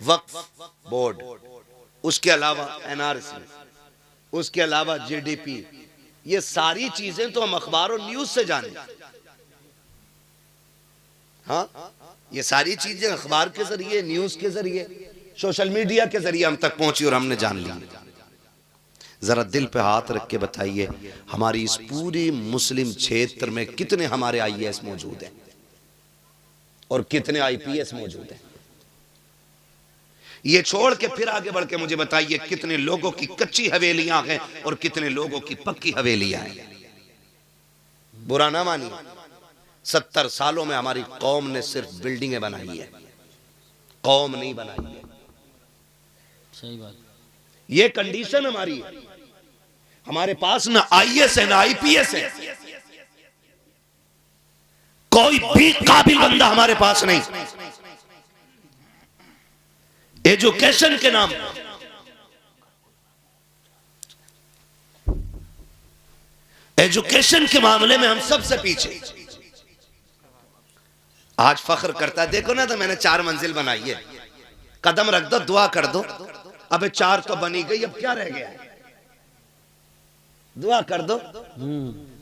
वक्फ board, उसके अलावा NRC, उसके अलावा जीडीपी, ये सारी चीजें तो हम अखबार और न्यूज से जाने। हाँ, ये सारी चीजें अखबार के जरिए, न्यूज के जरिए, सोशल मीडिया के जरिए हम तक पहुंची और हमने जान ली। जरा दिल पे हाथ रख के बताइए, हमारी इस पूरी मुस्लिम क्षेत्र में कितने हमारे आईएएस मौजूद हैं और कितने आईपीएस मौजूद हैं? ये छोड़ के फिर आगे बढ़ के मुझे बताइए, कितने लोगों की कच्ची हवेलियां हैं और कितने लोगों की पक्की हवेलियां हैं? बुरा ना मानिए, 70 सालों में हमारी कौम ने सिर्फ बिल्डिंगें बनाई है, कौम नहीं बनाई है। सही बात। ये कंडीशन हमारी है। हमारे पास ना आईएएस है ना आईपीएस है, कोई भी काबिल बंदा हमारे पास नहीं। एजुकेशन के नाम, एजुकेशन के मामले में हम सबसे पीछे। आज फख्र करता है, देखो ना, तो मैंने 4 मंजिल बनाई है, कदम रख दो, दुआ कर दो। अबे 4 तो बनी गई, अब क्या रह गया? दुआ कर दो।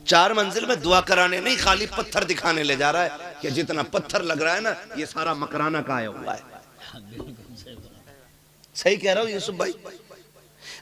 4 मंजिल में दुआ कराने नहीं, खाली पत्थर दिखाने ले जा रहा है कि जितना पत्थर लग रहा है ना, ये सारा मकराना का आया हुआ है। सही कह रहा हूं यूसुफ भाई?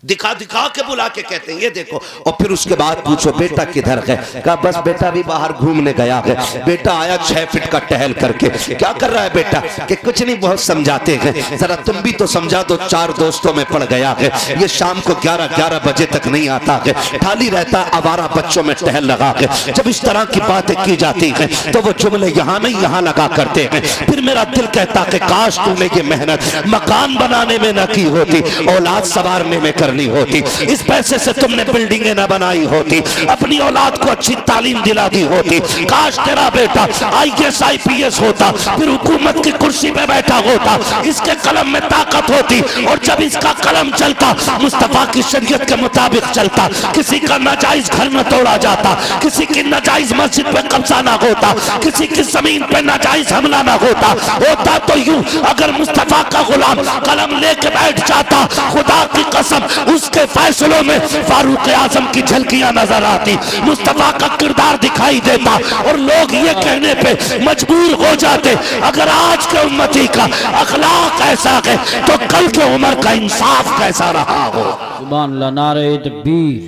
दिखा दिखा के बुला के कहते हैं ये देखो, और फिर उसके बाद पूछो बेटा किधर है? कहा बस बेटा भी बाहर घूमने गया है। बेटा आया 6 फीट का टहल करके। क्या कर रहा है बेटा? कि कुछ नहीं, बहुत समझाते हैं, जरा तुम भी तो समझा दो, 4 दोस्तों में पड़ गया है, ये शाम को 11 बजे तक नहीं आता है, खाली रहता आवारा बच्चों में टहल लगा है। जब इस तरह की बातें की जाती हैं तो वो जुमले यहाँ नहीं यहाँ लगा करते हैं। फिर मेरा दिल कहता है काश तूने ये मेहनत मकान बनाने में न की होती, औलाद संवारने में करनी होती, इस पैसे से तुमने बिल्डिंगें न बनाई होती, अपनी औलाद को अच्छी तालीम दिला दी होती। काश तेरा बेटा आईएएस आईपीएस होता, फिर हुकूमत की कुर्सी पे बैठा होता, इसके कलम में ताकत होती, और जब इसका कलम चलता मुस्तफा की शरीयत के मुताबिक चलता, किसी का नाजायज घर न तोड़ा जाता, किसी की नाजायज मस्जिद पे कब्जा ना होता, किसी की जमीन पे नाजायज हमला ना होता। होता तो यूं, अगर मुस्तफा का गुलाम कलम लेके बैठ जाता, खुदा की कसम उसके फैसलों में फारूक आजम की झलकियां नजर आती, मुस्तफा का किरदार दिखाई देता, और लोग ये कहने पे मजबूर हो जाते अगर आज के उम्मती का अखलाक ऐसा है तो कल के उमर का इंसाफ कैसा रहा हो। सुभान अल्लाह। नारे तकबीर,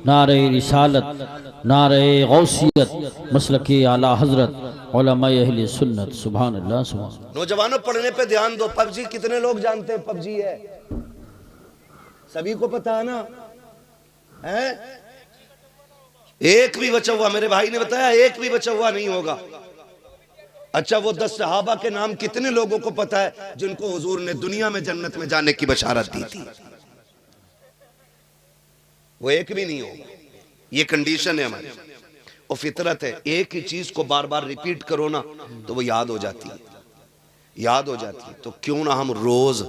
नारे रिसालत, नारे गौसियत, मसलकी आला हजरत, उलमाए अहले सुन्नत। सुभान अल्लाह, सुभान अल्लाह। नौजवानों पढ़ने पे ध्यान दो। पबजी कितने लोग जानते हैं? पबजी है, सभी को पता है ना? है? एक भी बचा हुआ, मेरे भाई ने बताया, एक भी बचा हुआ नहीं होगा। अच्छा, वो 10 सहाबा के नाम कितने लोगों को पता है जिनको हुजूर ने दुनिया में जन्नत में जाने की बशारत दी थी? वो एक भी नहीं होगा। ये कंडीशन है हमारी, और फितरत है। एक ही चीज को बार बार रिपीट करो ना तो वो याद हो जाती है, याद हो जाती है। तो क्यों ना हम रोज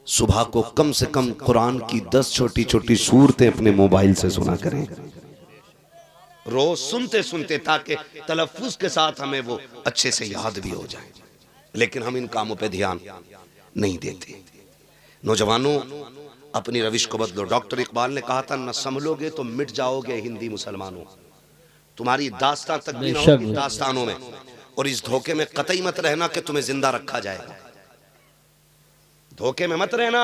सुबह को कम से कम कुरान की 10 छोटी छोटी सूरतें अपने मोबाइल से सुना करें, रोज सुनते सुनते, ताकि तलफ्फुज के साथ हमें वो अच्छे से याद भी हो जाए। लेकिन हम इन कामों पे ध्यान नहीं देते। नौजवानों, अपनी रविश को बदलो। डॉक्टर इकबाल ने कहा था, न संभलोगे तो मिट जाओगे हिंदी मुसलमानों। तुम्हारी दास्तां तक भी ना होगी दास्तानों में, और इस धोखे में कतई मत रहना कि तुम्हें जिंदा रखा जाएगा। धोखे में मत रहना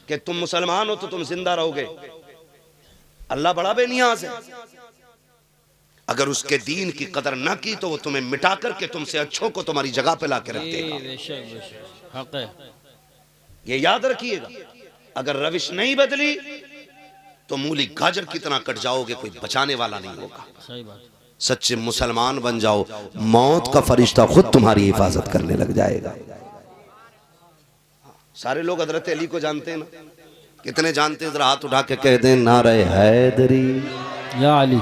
कि तुम मुसलमान हो तो तुम जिंदा रहोगे। अल्लाह बड़ा बेनियाज है। अगर उसके दीन की कदर ना की तो वो तुम्हें मिटा करके तुमसे अच्छों को तुम्हारी जगह पे ला के रख देगा। ये याद रखिएगा। अगर रविश नहीं बदली तो मूली गाजर की तरह कट जाओगे, कोई बचाने वाला नहीं होगा। सही बात। सच्चे मुसलमान बन जाओ, मौत का फरिश्ता खुद तुम्हारी हिफाजत करने लग जाएगा। सारे लोग हजरत अली को जानते हैं ना? कितने जानते हैं? जरा हाथ उठा के कह दें नारे हैदरी या अली,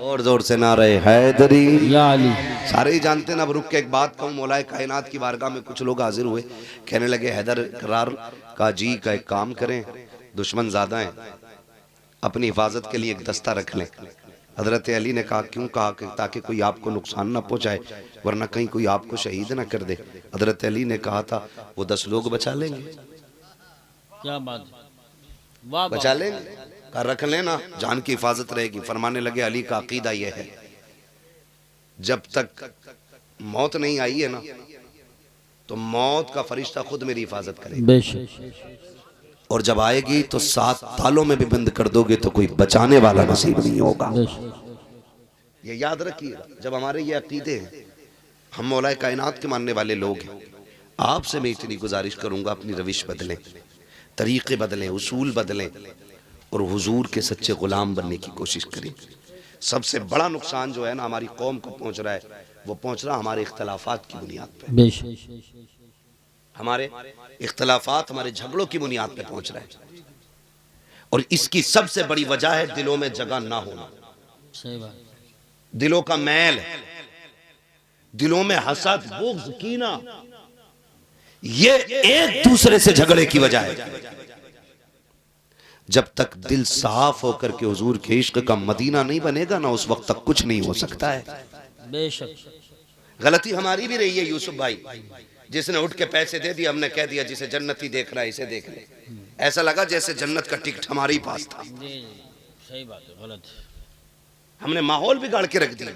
और जोर से नारे हैदरी या अली। सारे ही जानते हैं ना। अब रुक के एक बात कहूँ, मौलाए कायनात की बारगाह में कुछ लोग हाजिर हुए, कहने लगे हैदर करार का जी का एक काम करें, दुश्मन ज्यादा है, अपनी हिफाजत के लिए एक दस्ता रख लें। हजरत अली ने कहा क्यों? कहा कि ताकि कोई आपको नुकसान ना पहुंचाए, वरना कहीं कोई आपको शहीद ना कर दे। हजरत अली ने कहा था वो 10 लोग बचा लेंगे। क्या बात है, वाह बचा लेंगे, कहा रख लेना, जान की हिफाजत रहेगी। फरमाने लगे अली का अकीदा यह है जब तक मौत नहीं आई है ना तो मौत का फरिश्ता खुद मेरी हिफाजत करेगा, बेशक, और जब आएगी तो 7 तालों में भी बंद कर दोगे तो कोई बचाने वाला नसीब नहीं होगा। ये याद रखिएगा। जब हमारे ये अकीदे हैं, हम मौलाए कायनात के मानने वाले लोग हैं, आपसे मैं इतनी गुजारिश करूंगा अपनी रविश बदलें, तरीके बदलें, उसूल बदलें और हुजूर के सच्चे गुलाम बनने की कोशिश करें। सबसे बड़ा नुकसान जो है ना हमारी कौम को पहुंच रहा है, वो पहुंच रहा हमारे इख्तलाफात की बुनियाद पे। बेशक, हमारे इख्तलाफात हमारे झगड़ों की बुनियाद पे पहुंच रहा है, और इसकी सबसे बड़ी वजह है दिलों में जगह ना होना। सही बात, दिलों का मैल है, दिलों में हसद, बुग़्ज़, कीना, ये एक दूसरे से झगड़े की वजह है। जब तक दिल साफ होकर के हुजूर के इश्क का मदीना नहीं बनेगा ना, उस वक्त तक कुछ नहीं हो सकता है। बेशक, गलती हमारी भी रही है यूसुफ भाई, जिसने उठ के पैसे दे दिए, हमने कह दिया जिसे जन्नती देख रहा है इसे देख ले। ऐसा लगा जैसे जन्नत का टिकट हमारे ही पास था। सही बात है, गलत, हमने माहौल बिगाड़ के रख दिया,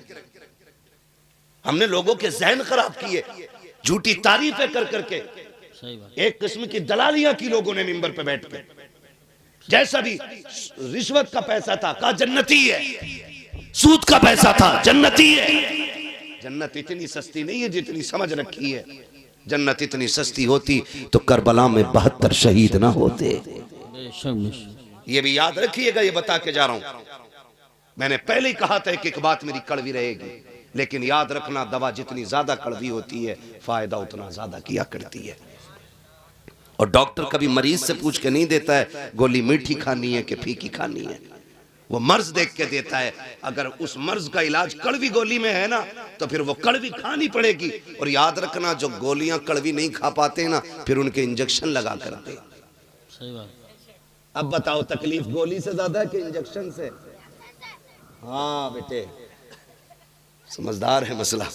हमने लोगों के जहन खराब किए, झूठी तारीफें कर करके। सही बात, एक किस्म की दलालियां की लोगों ने मिंबर पे बैठ के, जैसा भी रिश्वत का पैसा था कहा जन्नती है, सूद का पैसा था जन्नती है। जन्नत इतनी सस्ती नहीं है जितनी समझ रखी है। जन्नत इतनी सस्ती होती तो करबला में 72 शहीद ना होते। ये भी याद रखिएगा, ये बता के जा रहा हूं। मैंने पहले ही कहा था कि एक बात मेरी कड़वी रहेगी, लेकिन याद रखना दवा जितनी ज्यादा कड़वी होती है फायदा उतना ज्यादा किया करती है। और डॉक्टर कभी मरीज से पूछ के नहीं देता है गोली मीठी खानी है कि फीकी खानी है, वो मर्ज देख के देता है। अगर उस मर्ज का इलाज कड़वी गोली में है ना तो फिर वो कड़वी खानी पड़ेगी। और याद रखना जो गोलियां कड़वी नहीं खा पाते ना फिर उनके इंजेक्शन लगा करते। सही बात, अब बताओ तकलीफ गोली से ज्यादा है कि इंजेक्शन से? हाँ बेटे समझदार है मसला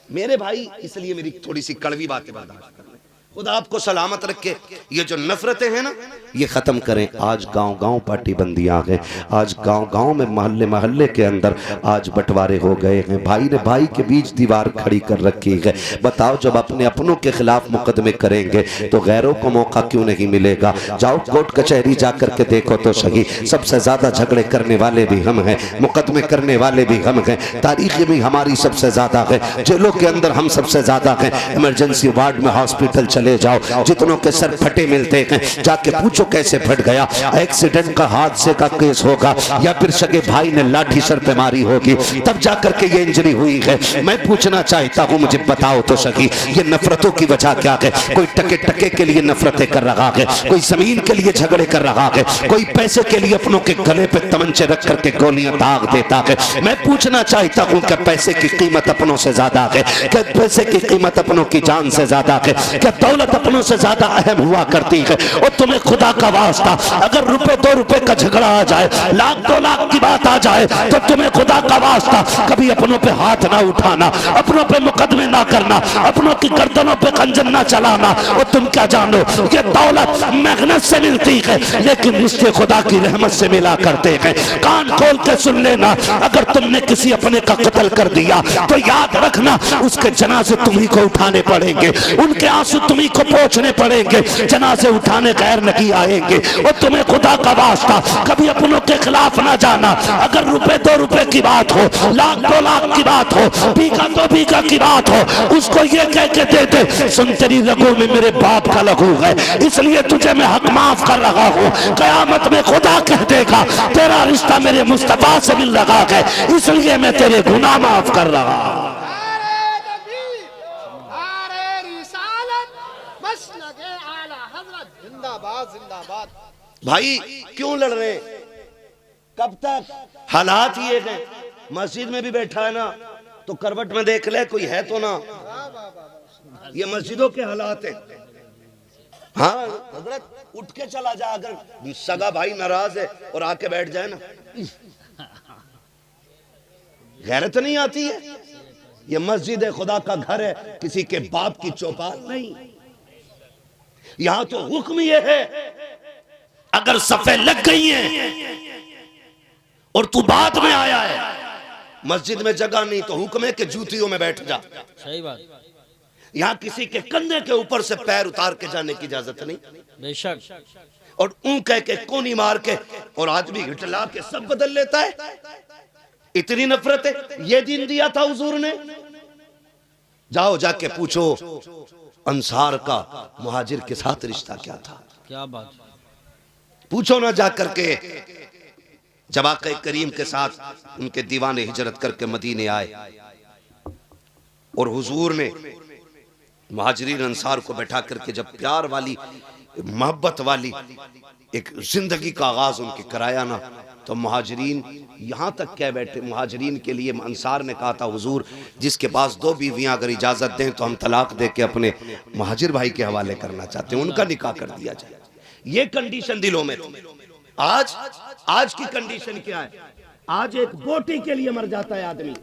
मेरे भाई, इसलिए मेरी थोड़ी सी कड़वी बातें बर्दाश्त करना। खुदा आपको सलामत रखे। ये जो नफरतें हैं ना ये खत्म करें। आज गांव-गांव पार्टी बंदी आ गए, आज गांव-गांव में मोहल्ले मोहल्ले के अंदर आज बंटवारे हो गए हैं। भाई ने भाई के बीच दीवार खड़ी कर रखी है। बताओ जब अपने अपनों के खिलाफ मुकदमे करेंगे तो गैरों को मौका क्यों नहीं मिलेगा? जाओ कोर्ट कचहरी जा करके देखो तो सही, सबसे ज्यादा झगड़े करने वाले भी हम हैं, मुकदमे करने वाले भी हम हैं, तारीख भी हमारी सबसे ज्यादा है, जेलों के अंदर हम सबसे ज्यादा हैं। इमरजेंसी वार्ड में हॉस्पिटल ले जाओ, जितनों के सर फटे मिलते हैं जाके पूछो कैसे फट गया। एक्सीडेंट का, हादसे का केस होगा या फिर सगे भाई ने लाठी सर पे मारी होगी तब जाकर के ये इंजरी हुई है। मैं पूछना चाहता हूँ मुझे बताओ तो सही ये नफरतों की वजह क्या है? कोई टके टके के लिए नफरतें कर रहा है, कोई जमीन के लिए झगड़े कर रहा है, कोई पैसे के लिए अपनों के गले पे तमंचे रख करके गोलियां दाग देता है। मैं पूछना चाहता हूँ क्या पैसे की कीमत अपनों से ज्यादा है? क्या पैसे की कीमत अपनों की जान से ज्यादा है? क्या दौलत अपनों से ज्यादा अहम हुआ करती है? और तुम्हें खुदा का वास्ता अगर रुपए 2 रुपए का झगड़ा आ जाए, लाख 2 लाख की बात आ जाए तो तुम्हें खुदा का वास्ता कभी अपनों पे हाथ ना उठाना, अपनों पे मुकदमे ना करना, अपनों की गर्दनों पे खंजर ना चलाना। और तुम क्या जानो ये दौलत मेहनत से मिलती है लेकिन रिश्ते खुदा की रहमत से मिला करते हैं। कान खोल के सुन लेना, अगर तुमने किसी अपने का कत्ल कर दिया तो याद रखना उसके जनाजे तुम्ही को उठाने पड़ेंगे, उनके आंसू तुम्ही को पहुंचने पड़ेंगे, जनाजे उठाने गैर नहीं आएंगे। और तुम्हें खुदा का वास्ता कभी अपनों के खिलाफ ना जाना। अगर रुपए 2 रुपए की बात हो, लाख 2 लाख की बात हो, बीघा 2 बीघा की बात हो, उसको ये कह के दे दे सुन तेरी रगों में मेरे बाप का लहू है इसलिए तुझे मैं हक माफ कर रहा हूँ। कयामत में खुदा कह देगा तेरा रिश्ता मेरे मुस्तफा से मिल रहा है इसलिए मैं तेरे गुनाह माफ कर रहा हूँ। भाई क्यों लड़ रहे? कब तक? हालात ये है। मस्जिद में भी बैठा है ना तो करवट में देख ले कोई है तो ना। ये मस्जिदों के हालात है। हाँ हजरत उठ के चला जा, अगर सगा भाई नाराज है और आके बैठ जाए ना गैरत नहीं आती है? ये मस्जिद खुदा का घर है, किसी के बाप की चौपाल नहीं। यहां तो हुक्म ये है, अगर सफे लग गई हैं और तू बाद में आया है, मस्जिद में जगह नहीं तो हुक्म है कि जूतियों में बैठ जा। सही बात। यहां किसी के कंधे के ऊपर से पैर उतार के जाने की इजाजत नहीं। बेशक। और ऊं कह के कोनी मार के और आदमी हिटला के सब बदल लेता है। इतनी नफरत है। ये दिन दिया था हुजूर ने। जाओ जाके पूछो अंसार का मुहाजिर के साथ रिश्ता क्या था। क्या बात। पूछो ना जा करके। जब आक़ा करीम के साथ उनके दीवाने हिजरत करके मदीने आए और हुजूर ने मुहाजिरीन अंसार को बैठा करके जब प्यार वाली मोहब्बत वाली एक जिंदगी का आगाज उनके कराया ना, तो मुहाजिरीन यहां तक कह बैठे, मुहाजिरीन के लिए अंसार ने कहा था हुजूर जिसके पास 2 बीवियां अगर इजाजत दें तो हम तलाक दे के अपने मुहाजिर भाई के हवाले करना चाहते हैं, उनका निकाह कर दिया जाए। ये कंडीशन दिलों में थी। आज की कंडीशन क्या है? आज एक बोटी के लिए मर जाता है आदमी,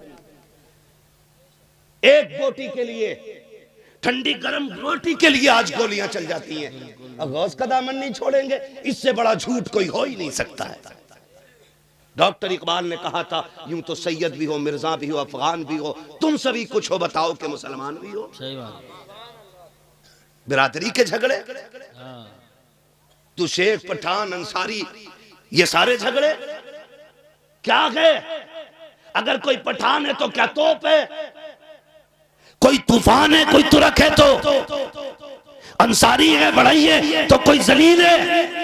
एक बोटी के लिए, ठंडी गर्म रोटी के लिए आज गोलियां चल जाती हैं। अब गौस का दामन नहीं छोड़ेंगे, इससे बड़ा झूठ कोई हो ही नहीं सकता है। डॉक्टर इकबाल ने कहा था यूं तो सैयद भी हो, मिर्जा भी हो, अफगान भी हो, तुम सभी कुछ हो, बताओ कि मुसलमान भी हो। सही बात। बिरादरी के झगड़े, तू शेख पठान अंसारी, ये सारे झगड़े क्या गए? अगर कोई पठान है तो क्या तोप है, कोई तूफान है, कोई तुरक है तो अंसारी है, बढ़ई है तो कोई जलील है।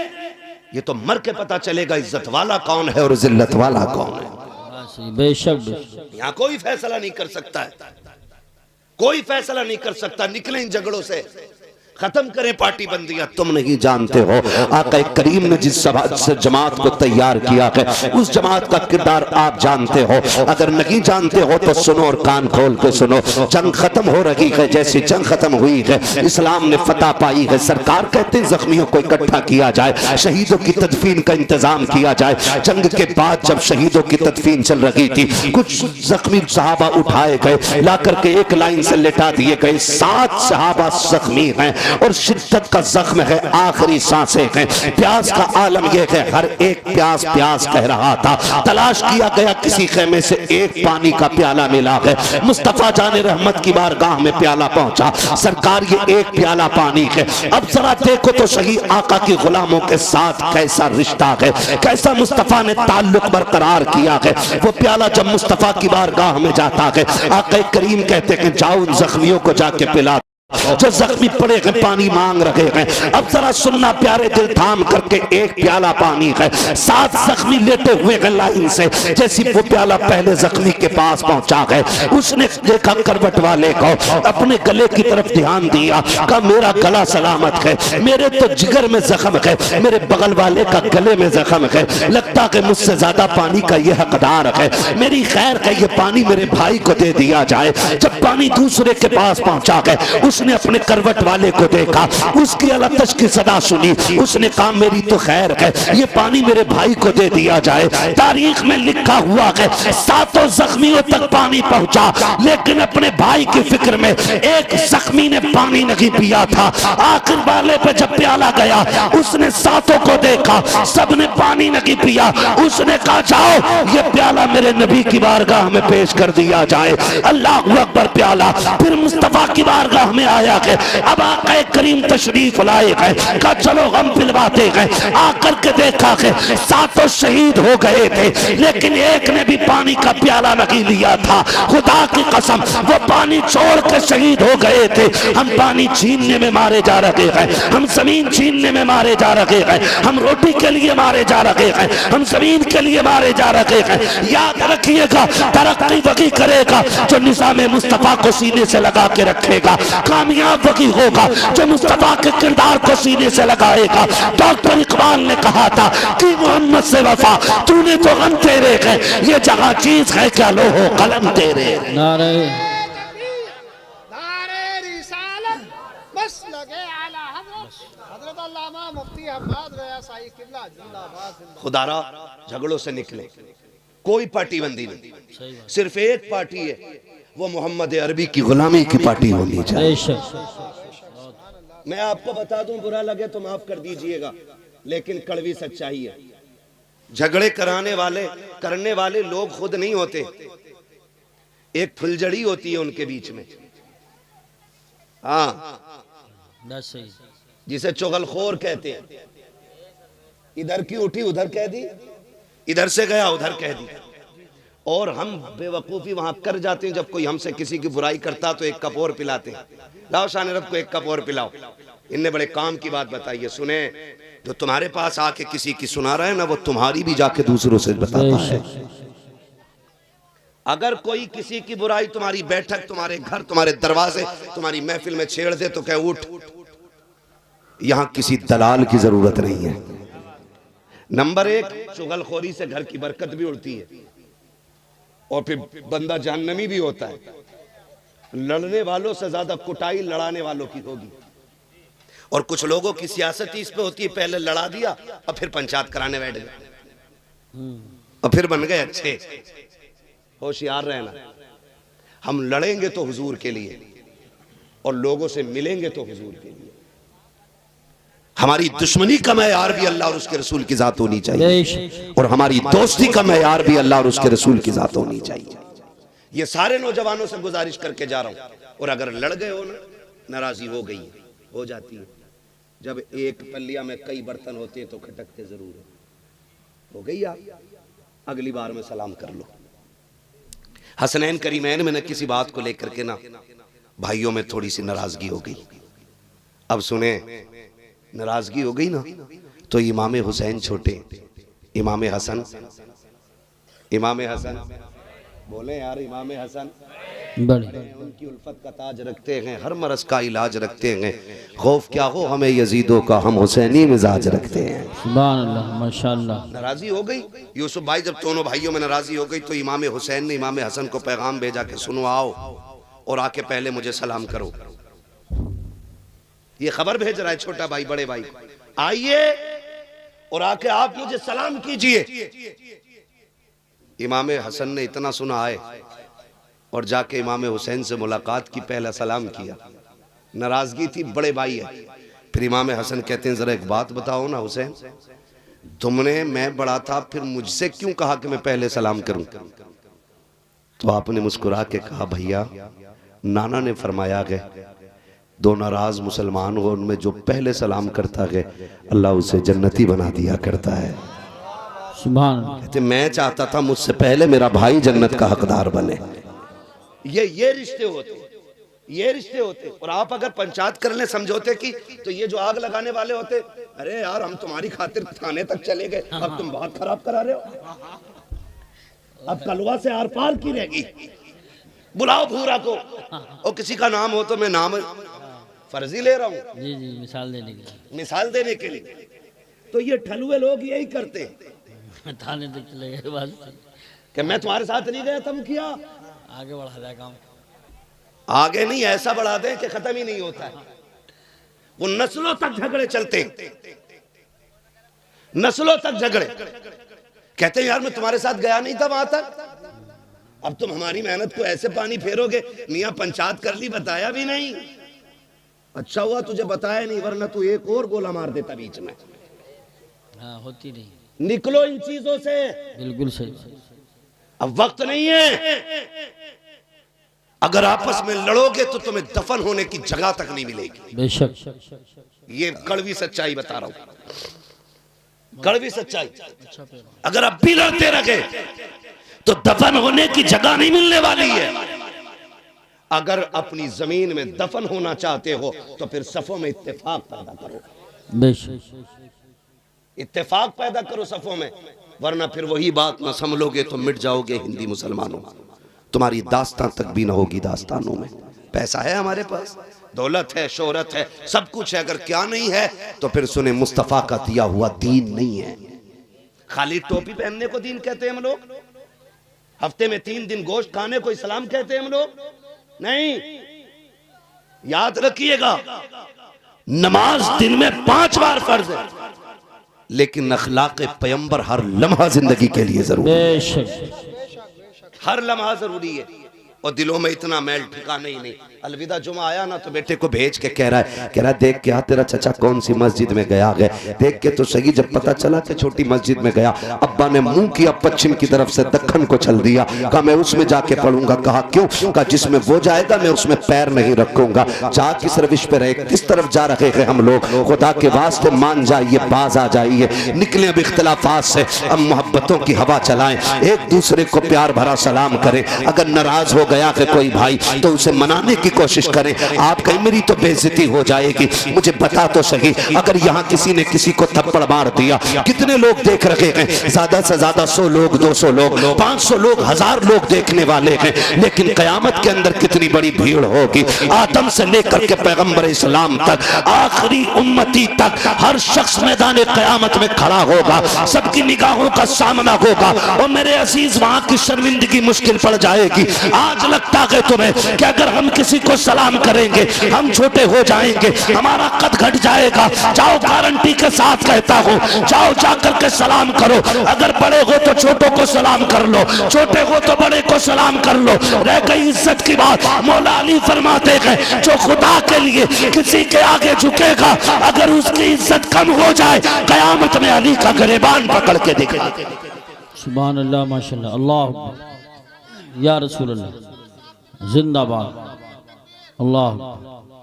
ये तो मर के पता चलेगा इज्जत वाला कौन है और जिल्लत वाला कौन है। बेशक। यहां कोई फैसला नहीं कर सकता है, कोई फैसला नहीं कर सकता। निकले इन झगड़ों से, खत्म करें पार्टी बंदियां। तुम नहीं जानते हो आका करीम ने जिस जमात को तैयार किया है उस जमात का किरदार आप जानते हो। अगर नहीं जानते हो तो सुनो और कान खोल के सुनो। जंग खत्म हो रही है, जैसी जंग खत्म हुई है इस्लाम ने फतह पाई है। सरकार कहते हैं जख्मियों को इकट्ठा किया जाए, शहीदों की तदफीन का इंतजाम किया जाए। जंग के बाद जब शहीदों की तदफीन चल रही थी, कुछ जख्मी सहाबा उठाए गए, ला करके एक लाइन से लेटा दिए गए। 7 सहाबा जख्मी हैं और शिद्दत का जख्म है, आखिरी सांसें हैं। प्यास का आलम यह है, हर एक प्यास प्यास कह रहा था। तलाश किया गया, किसी खेमे से एक पानी का प्याला मिला है। मुस्तफा जाने रहमत की बारगाह में प्याला पहुंचा, सरकार ये एक प्याला पानी है। अब जरा देखो तो सही आका की गुलामों के साथ कैसा रिश्ता है, कैसा मुस्तफा ने ताल्लुक बरकरार किया है। वो प्याला जब मुस्तफा की बारगाह में जाता है, आका करीम कहते हैं जाओ उन जख्मियों को जाके पिला जो जख्मी पड़े हैं, पानी मांग रहे हैं। अब जरा सुनना प्यारे दिल, थाम करके एक प्याला पानी है। 7 जख्मी लेटे हुए हैं लाइन से। जैसी वो प्याला पहले जख्मी के पास पहुंचा है, उसने देखा करवट वाले को, अपने गले की तरफ ध्यान दिया, कहा मेरा गला सलामत है, मेरे तो जिगर में जख्म है, मेरे बगल वाले का गले में जख्म है, लगता है मुझसे ज्यादा पानी का ये हकदार है, मेरी खैर है ये पानी मेरे भाई को दे दिया जाए। जब पानी दूसरे के पास पहुंचा है, उसने अपने करवट वाले को देखा, उसकी अलतश की सदा सुनी, उसने कहा मेरी तो खैर है, ये पानी मेरे भाई को दे दिया जाए। तारीख में लिखा हुआ है 7 जख्मियों तक पानी पहुंचा, लेकिन अपने भाई की फिक्र में एक जख्मी ने पानी नहीं पिया था। आखिर वाले पे जब प्याला गया, उसने 7 को देखा, सबने पानी नहीं पिया। उसने कहा जाओ ये प्याला मेरे नबी की बारगाह में पेश कर दिया जाए। अल्लाह अकबर। प्याला फिर मुस्तफा की बारगाह में आया है। अब आका करीम तशरीफ लाए गए, कहा चलो हम पिलवाते हैं। आकर के देखा है 7 शहीद हो गए थे, लेकिन एक ने भी पानी का प्याला नहीं लिया था। खुदा की कसम वो पानी छोड़ के शहीद हो गए थे। हम पानी छीनने में मारे जा रहे हैं, हम जमीन छीनने में मारे जा रहे हैं, हम रोटी के लिए मारे जा रहे हैं, हम जमीन के लिए मारे जा रहे हैं। याद रखिएगा तरक्की वही करेगा जो निज़ाम मुस्तफा को सीने से लगा के रखेगा। कामयाब वही होगा जो मुस्तफा के किरदार को सीने से लगाएगा। डॉक्टर इकबाल ने कहा था कि मोहम्मद से वफा तूने तो गम तेरे है, ये जगह चीज है क्या लो हो कलम तेरे। नारे रिसालत बस लगे आला हज़रत अल्लामा मुफ्ती अहमद रया साईं किबला जिंदाबाद। खुदारा झगड़ों से निकले, कोई पार्टी बंदी नहीं, सही बात। सिर्फ एक पार्टी है, वो मोहम्मद अरबी की गुलामी की पार्टी होनी चाहिए। बेशक। मैं आपको बता दूं, बुरा लगे तो माफ कर दीजिएगा, लेकिन कड़वी सच्चाई है। झगड़े करने वाले लोग खुद नहीं होते, एक फुलझड़ी होती है उनके बीच में। हाँ, बस सही। जिसे चुगलखोर कहते हैं। इधर की उठी उधर कह दी, इधर से गया उधर कह दी। और हम बेवकूफ़ी वहां कर जाते हैं, जब कोई हमसे किसी की बुराई करता तो एक कप और पिलाते हैं। लाओ शान रब को एक कप और पिलाओ। इनने बड़े काम की बात बताई है, सुने। जो तुम्हारे पास आके किसी की सुना रहा है ना, वो तुम्हारी भी जाके दूसरों से बताता है। अगर कोई किसी की बुराई तुम्हारी बैठक, तुम्हारे घर, तुम्हारे दरवाजे, तुम्हारी महफिल में छेड़ दे तो कह उठ, यहां किसी दलाल की जरूरत नहीं है। नंबर एक, चुगलखोरी से घर की बरकत भी उड़ती है और फिर बंदा जहन्नमी भी होता है। लड़ने वालों से ज्यादा कुटाई लड़ाने वालों की होगी। और कुछ लोगों की सियासत इस पे होती है, पहले लड़ा दिया और फिर पंचायत कराने बैठ गए और फिर बन गए अच्छे। होशियार रहना, हम लड़ेंगे तो हुजूर के लिए और लोगों से मिलेंगे तो हुजूर के लिए। हमारी दुश्मनी का मैयार भी अल्लाह और उसके रसूल की जात होनी चाहिए, और हमारी दोस्ती का मैयार भी अल्लाह और उसके रसूल की जात होनी चाहिए। ये सारे नौजवानों से गुजारिश करके जा रहा हूं। और अगर लड़ गए हो ना, नाराजगी हो जाती है। जब एक पल्लिया में कई बर्तन होते हैं तो खटकते जरूर है। हो गई आप, अगली बार में सलाम कर लो। हसनैन करीमैन में न किसी बात को लेकर के ना भाइयों में थोड़ी सी नाराजगी हो गई। अब सुने, नाराजगी हो गई ना तो इमाम हुसैन छोटे, इमाम हसन बोले यार, इमाम हसन उनकी उल्फत का ताज रखते हैं, हर मरज का इलाज रखते हैं। खौफ क्या हो हमें यजीदों का, हम हुसैनी मिजाज रखते हैं। सुभान अल्लाह, माशाअल्लाह। नाराजी हो गई यूसुफ भाई, जब दोनों भाइयों में नाराजी हो गई तो इमाम हुसैन ने इमाम हसन को पैगाम भेजा कि सुनो, आओ और आके पहले मुझे सलाम करो। ये खबर भेज रहा है छोटा भाई बड़े भाई, आइए और आके आप मुझे सलाम कीजिए। इमाम हसन ने इतना सुना आए और जाके इमाम हुसैन से मुलाकात की, पहला सलाम किया। नाराजगी थी, बड़े भाई है। फिर इमाम हसन कहते हैं, जरा एक बात बताओ ना हुसैन, तुमने, मैं बड़ा था, फिर मुझसे क्यों कहा कि मैं पहले सलाम करूं? तो आपने मुस्कुरा के कहा, भैया नाना ने फरमाया है, दो नाराज मुसलमान हो उनमें जो पहले सलाम करता है अल्लाह उसे जन्नती बना दिया करता है। सुभान। कहते मैं चाहता था मुझसे पहले मेरा भाई जन्नत का हकदार बने। ये रिश्ते होते। और आप अगर पंचायत कर ले समझौते की, तो ये जो आग लगाने वाले होते, अरे यार हम तुम्हारी खातिर थाने तक चले गए, अब तुम बात खराब करा रहे हो, अब कलवा से आर पार की रहेगी। बुलाओ भूरा को, और किसी का नाम हो तो मैं नाम फर्जी ले रहा हूँ, जी जी, मिसाल देने के लिए। तो ये ठलुए लोग यही करते हैं। थाने तक चले गए, बस कि मैं तुम्हारे साथ नहीं गया था मुखिया, आगे बढ़ा दिया काम। आगे नहीं, ऐसा बढ़ा दे कि खत्म ही नहीं होता है। वो नस्लों तक झगड़े चलते, नस्लों तक झगड़े। कहते हैं यार मैं तुम्हारे साथ गया नहीं था वहां तक, अब तुम हमारी मेहनत को ऐसे पानी फेरोगे। मियां पंचायत कर ली, बताया भी नहीं। अच्छा हुआ तुझे बताया नहीं, वरना तू एक और गोला मार देता बीच में। हाँ, होती नहीं। निकलो इन चीजों से, बिल्कुल सही। अब वक्त नहीं है। अगर आपस में लड़ोगे तो तुम्हें दफन होने की जगह तक नहीं मिलेगी। बेशक, ये कड़वी सच्चाई बता रहा हूं, कड़वी सच्चाई। अगर अब भी लड़ते रहे तो दफन होने की जगह नहीं मिलने वाली है। अगर अपनी जमीन में दफन होना चाहते हो तो फिर सफों में इत्तेफाक पैदा करो। बेशक, इत्तेफाक पैदा करो सफों में, वरना फिर वही बात ना संभलोगे तो मिट जाओगे हिंदी मुसलमानों। तुम्हारी दास्तां तक भी ना होगी दास्तानों में। पैसा है हमारे पास, दौलत है, शोहरत है, सब कुछ है, अगर क्या नहीं है तो फिर सुने मुस्तफा का दिया हुआ दीन नहीं है। खाली टोपी पहनने को दीन कहते हैं हम लोग, हफ्ते में 3 दिन गोश्त खाने को इस्लाम कहते हैं हम लोग। नहीं, याद रखिएगा, नमाज दिन में 5 बार फर्ज है। लेकिन अखलाक पैगंबर हर लम्हा जिंदगी के लिए जरूरी है। बेशक हर लम्हा जरूरी है। और दिलों में इतना मैल ठिकाना ही नहीं। अलविदा जुमा आया ना तो बेटे को भेज के कह रहा है देख क्या तेरा चचा कौन सी मस्जिद में गया है, देख के तो सही। जब पता चला कि छोटी मस्जिद में गया, अब्बा ने मुंह किया पश्चिम की तरफ से दक्खन को चल दिया। कहा मैं उसमें जाके पढ़ूंगा। कहा क्यों? कहा जिसमें वो जाएगा मैं उसमें पैर नहीं रखूंगा। जा किस रविश पे रहे, किस तरफ जा रहे हैं हम लोग, खुदा के वास्ते मान जाइए, बाज आ जाइए, निकले अब इख्तिलाफात से, अब मोहब्बतों की हवा चलाएं, एक दूसरे को प्यार भरा सलाम करें। अगर नाराज हो गया है कोई भाई तो उसे मनाने की कोशिश करें। आप कहीं मेरी तो बेइज्जती हो जाएगी, मुझे बता तो सही, अगर यहाँ किसी ने किसी को थप्पड़ मार दिया, कितने लोग देख रहे हैं? ज्यादा से ज्यादा 100 लोग, 200 लोग, 500 लोग, 1000 लोग देखने वाले हैं। लेकिन कयामत के अंदर कितनी बड़ी भीड़ होगी। आदम से लेकर के पैगंबर इस्लाम तक, आखिरी उम्मती तक, हर शख्स मैदान कयामत में खड़ा होगा, सबकी निगाहों का सामना होगा। और मेरे अजीज वहां की शर्मिंदगी मुश्किल पड़ जाएगी। आज लगता है तुम्हें कि अगर हम किसी को सलाम करेंगे हम छोटे हो जाएंगे, हमारा कद घट जाएगा। जाओ, गारंटी के साथ कहता हूँ, जाओ जाकर के सलाम करो। अगर बड़े हो तो छोटों को सलाम कर लो, छोटे हो तो बड़े को सलाम कर लो। रह गई इज्जत की बात। मौला अली फरमाते हैं जो खुदा के लिए किसी के आगे झुकेगा, अगर उसकी इज्जत कम हो जाए, कयामत में अली का गिरबान पकड़ के देखेगा। सुभान अल्लाह, माशाअल्लाह, अल्लाह या रसूल अल्लाह, जिंदाबाद, अल्लाह,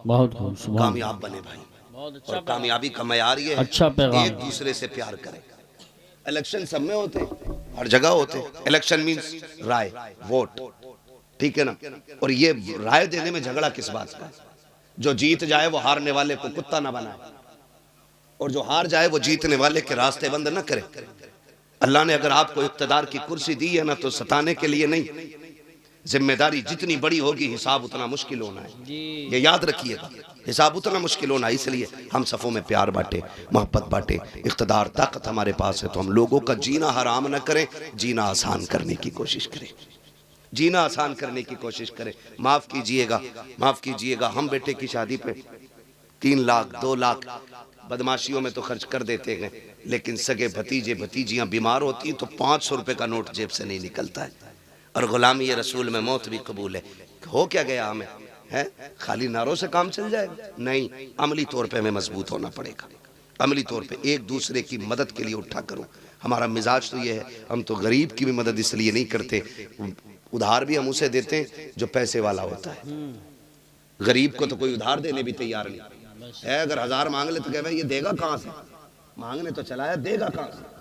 बहुत खूब, सुभान। कामयाब बने भाई, और कामयाबी का मयार ये है अच्छा पैगाम, एक दूसरे से प्यार करें। इलेक्शन सब में होते हैं, हर जगह होते हैं। इलेक्शन मींस राय, वोट, ठीक है ना। और ये राय देने में झगड़ा किस बात का? जो जीत जाए वो हारने वाले को कुत्ता ना बनाए, और जो हार जाए वो जीतने वाले के रास्ते बंद न करे। अल्लाह ने अगर आपको इख्तिदार की कुर्सी दी है ना तो सताने के लिए नहीं। जिम्मेदारी जितनी बड़ी होगी हिसाब उतना मुश्किल होना है, ये याद रखिएगा। हिसाब उतना मुश्किल होना, इसलिए हम सफ़ों में प्यार बांटे, मोहब्बत बांटे। इख्तिदार ताकत हमारे पास है तो हम लोगों का जीना हराम न करें, जीना आसान करने की कोशिश करें, जीना आसान करने की कोशिश करें। माफ़ कीजिएगा, माफ़ कीजिएगा, हम बेटे की शादी पे 3 लाख 2 लाख बदमाशियों में तो खर्च कर देते हैं, लेकिन सगे भतीजे भतीजियाँ बीमार होती हैं तो 500 रुपये का नोट जेब से नहीं निकलता है। और गुलामी रसूल में मौत भी कबूल है। हो क्या गया हमें, है खाली नारों से काम चल जाएगा? नहीं, अमली तौर पे हमें मजबूत होना पड़ेगा। अमली तौर पे एक दूसरे की मदद के लिए उठा करो। हमारा मिजाज तो ये है, हम तो गरीब की भी मदद इसलिए नहीं करते, उधार भी हम उसे देते हैं जो पैसे वाला होता है। गरीब को तो कोई उधार देने भी तैयार नहीं है। अगर 1000 मांग ले तो कह ये देगा कहाँ से? मांगने तो चला है, देगा कहाँ से,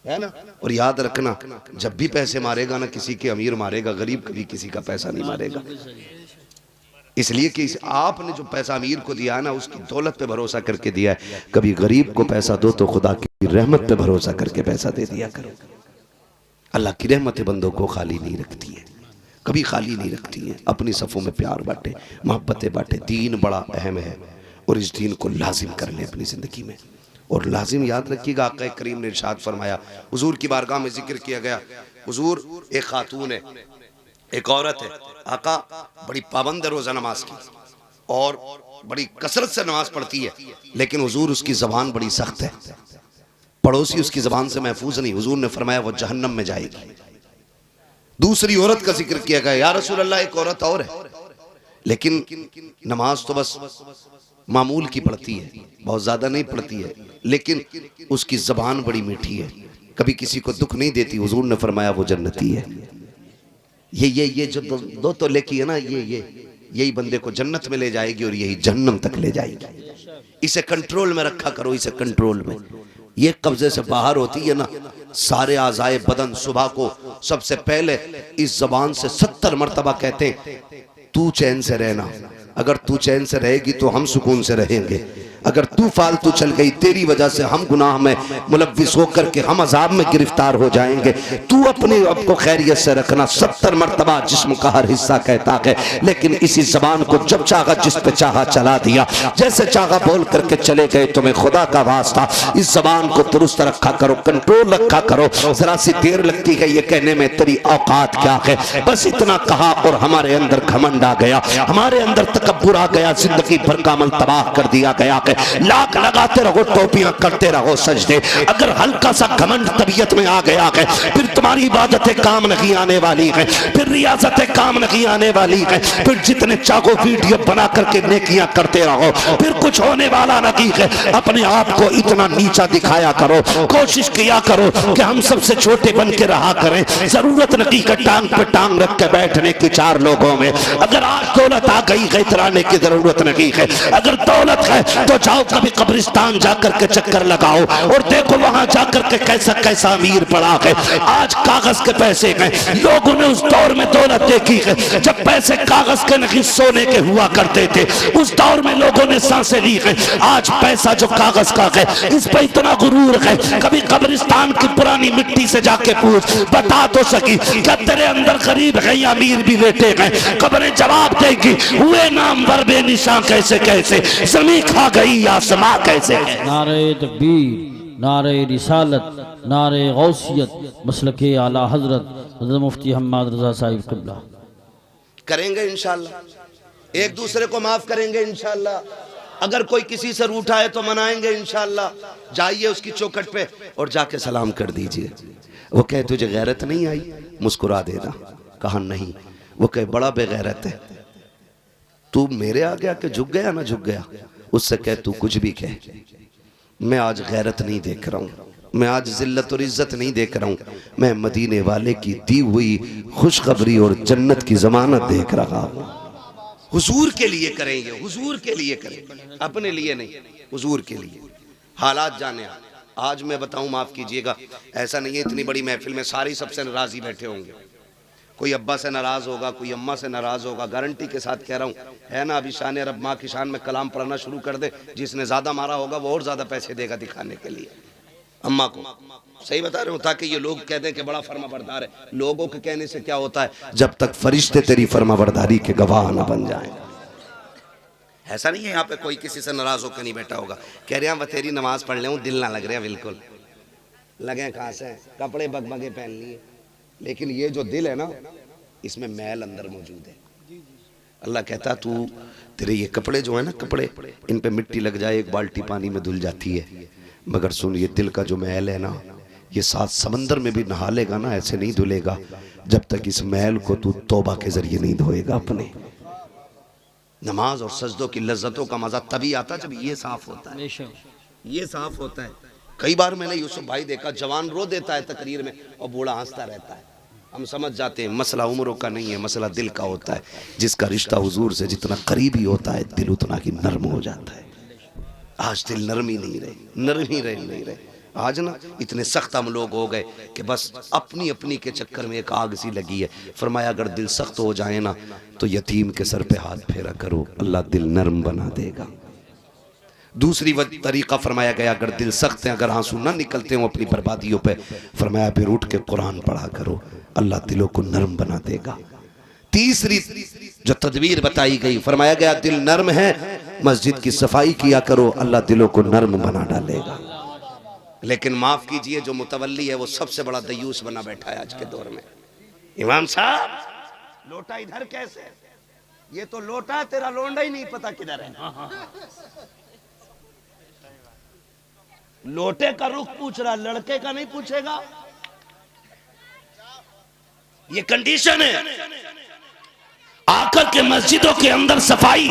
है ना। और याद रखना, जब भी पैसे मारेगा ना किसी के अमीर मारेगा, गरीब कभी किसी का पैसा नहीं मारेगा। इसलिए कि आपने जो पैसा अमीर को दिया है ना उसकी दौलत पे भरोसा करके दिया है। कभी गरीब को पैसा दो तो खुदा की रहमत पे भरोसा करके पैसा दे दिया करो। अल्लाह की रहमत बंदों को खाली नहीं रखती है, कभी खाली नहीं रखती है। अपनी सफ़ों में प्यार बांटे, मोहब्बतें बांटे। दीन बड़ा अहम है और इस दीन को लाजिम कर लें अपनी ज़िंदगी में। और लाजिम याद रखिएगा, आका करीम ने इरशाद फरमाया, हुजूर की बारगाह में जिक्र किया गया, हुजूर एक खातून है, एक औरत है, आका बड़ी पाबंद है रोज़ा नमाज की और बड़ी कसरत से नमाज पढ़ती है, लेकिन हुजूर उसकी ज़बान बड़ी सख्त है, पड़ोसी उसकी ज़बान से महफूज नहीं। हुजूर ने फरमाया वो जहन्नम में जाएगी। दूसरी औरत का जिक्र किया गया, या रसूल अल्लाह एक औरत और है, लेकिन नमाज तो बस मामूल की पढ़ती है, बहुत ज्यादा नहीं पढ़ती है, लेकिन उसकी ज़बान बड़ी मीठी है, कभी किसी को दुख नहीं देती। हुजूर ने फरमाया वो जन्नती है। ये जो दो तो लेकी है ना, यही बंदे को जन्नत में ले जाएगी और यही जहन्नम तक ले जाएगी। इसे कंट्रोल में रखा करो, इसे कंट्रोल में। ये कब्जे से बाहर होती है ना, सारे आज़ाए बदन सुबह को सबसे पहले इस ज़बान से 70 मरतबा कहते हैं तू चैन से रहना, अगर तू चैन से रहेगी तो हम सुकून से रहेंगे, अगर तू फालतू चल गई तेरी वजह से हम गुनाह में मुलव्विस होकर के हम अजाब में गिरफ्तार हो जाएंगे। तू अपने आप को खैरियत से रखना। 70 मरतबा जिस्म का हर हिस्सा कहता है, लेकिन इसी जबान को जब चाहा जिस पे चाहा चला दिया, जैसे चाहा बोल करके चले गए। तुम्हें खुदा का वास्ता इस जबान को दुरुस्त रखा करो, कंट्रोल रखा करो। जरा सी देर लगती है ये कहने में तेरी औकात क्या है, बस इतना कहा और हमारे अंदर घमंड आ गया, हमारे अंदर तकब्बुर आ गया, जिंदगी भर का अमल तबाह कर दिया गया है। लाख लगाते रहो, टोपियां करते रहो सजदे। अगर हल्का सा घमंड तबीयत में आ गया है, फिर तुम्हारी इबादतें काम नहीं आने वाली है, फिर रियासतें काम नहीं आने वाली है, फिर जितने चाहो वीडियो बना करके नेकियां करते रहो, फिर कुछ होने वाला नहीं है। अपने आप को इतना नीचा दिखाया करो, कोशिश किया करो कि हम सबसे छोटे बन के रहा करें। जरूरत नहीं कि टांग पे टांग रख के बैठने की चार लोगों में। अगर आज दौलत आ गई है, इतराने की जरूरत नहीं है। अगर दौलत है तो जाओ कभी कब्रिस्तान जाकर के चक्कर लगाओ और देखो वहां जाकर के कैसा कैसा अमीर पड़ा है। आज कागज के पैसे हैं, लोगों ने उस दौर में दौलत देखी है जब पैसे कागज के नहीं सोने के हुआ करते थे। उस दौर में लोगों ने सांसें ली है। आज पैसा जो कागज का है, इस पर इतना गुरूर है। कभी कब्रिस्तान की पुरानी मिट्टी से जाके पूछ, बता तो सकी क्या तेरे अंदर गरीब है या अमीर भी लेटे हैं? कब्रें जवाब देगी, हुए नामवर बेनिशान कैसे कैसे, जमीन खा गई आसमां कैसे। नारे तकबीर, नारे रिसालत, नारे गौसियत, मसलके आला हजरत हज़रत मुफ्ती हम्माद रज़ा साहिब क़िबला। करेंगे इंशाअल्लाह, एक दूसरे को माफ करेंगे इंशाअल्लाह। अगर कोई किसी से रूठा है तो मनाएंगे इंशाअल्लाह। जाइए उसकी चौखट पे और जाके सलाम कर दीजिए। वो कहे तुझे गैरत नहीं आई, मुस्कुरा देना। कहा नहीं। वो कहे बड़ा बेगैरत है, तू मेरे आगे आके झुक गया ना झुक गया। उससे कहे तू कुछ भी कहे, मैं आज गैरत नहीं देख रहा हूँ, मैं आज जिल्लत और इज्जत नहीं देख रहा हूँ, मैं मदीने वाले की दी हुई खुशखबरी और जन्नत की जमानत देख रहा हूँ। हुजूर के लिए करेंगे, हुजूर के लिए करें, अपने लिए नहीं, हुजूर के लिए। हालात जाने आज मैं बताऊं, माफ कीजिएगा, ऐसा नहीं है इतनी बड़ी महफिल में सारी सबसे नाराज ही बैठे होंगे। कोई अब्बा से नाराज होगा, कोई अम्मा से नाराज होगा, गारंटी के साथ कह रहा हूँ, है ना। अभी शान रब माँ की शान में कलाम पढ़ना शुरू कर दे, जिसने ज्यादा मारा होगा वो और ज्यादा पैसे देगा दिखाने के लिए अम्मा को। सही बता रहे हो, ताकि ये लोग कहते हैं कि बड़ा फर्माबरदार है। लोगों के कहने से क्या होता है, जब तक फरिश्ते तेरी फर्माबरदारी के गवाह ना बन जाए। ऐसा नहीं है यहाँ पे कोई किसी से नाराज होकर नहीं बैठा होगा। कह रहे हैं तेरी नमाज पढ़ ले, दिल ना लग रहा, बिल्कुल लगे कहाँ से, कपड़े बगबगे पहन लिए, लेकिन ये जो दिल है ना, इसमें मैल अंदर मौजूद है। अल्लाह कहता तू तेरे ये कपड़े जो है ना, कपड़े इन पे मिट्टी लग जाए, एक बाल्टी पानी में धुल जाती है, मगर सुन ये दिल का जो मैल है ना, ये 7 समंदर में भी नहा लेगा ना, ऐसे नहीं धुलेगा जब तक इस मैल को तू तौबा के जरिए नहीं धोएगा। अपने नमाज और सजदों की लज्जतों का मजा तभी आता जब ये साफ होता है, ये साफ होता है। कई बार मैंने यूसुफ भाई देखा, जवान रो देता है तकरीर में और बूढ़ा हंसता रहता है। हम समझ जाते हैं मसला उम्रों का नहीं है, मसला दिल का होता है। जिसका रिश्ता हुजूर से जितना करीबी होता है, दिल उतना ही नर्म हो जाता है। आज दिल नरम ही नहीं रहे, नरम ही नहीं रहे। आज ना इतने सख्त हम लोग हो गए कि बस अपनी अपनी के चक्कर में एक आग सी लगी है। फरमाया अगर दिल सख्त हो जाए ना तो यतीम के सर पे हाथ फेरा करो, अल्लाह दिल नरम बना देगा। दूसरी तरीका फरमाया गया, अगर दिल सख्त है, अगर आंसू ना निकलते हो अपनी बर्बादियों पे, फरमाया फिर उठ के कुरान पढ़ा करो, अल्लाह दिलों को नरम बना देगा। तीसरी जो तदबीर बताई गई, फरमाया गया दिल नरम है, मस्जिद की सफाई किया करो, अल्लाह दिलों को नरम बना डालेगा। लेकिन माफ कीजिए, जो मुतवल्ली है वो सबसे बड़ा दयूस बना बैठा है आज के दौर में। इमाम साहब लोटा इधर कैसे, ये तो लोटा तेरा लोंडा ही नहीं पता किधर है। लोटे का रुख पूछ रहा, लड़के का नहीं पूछेगा। ये कंडीशन है। आकर के मस्जिदों के अंदर सफाई,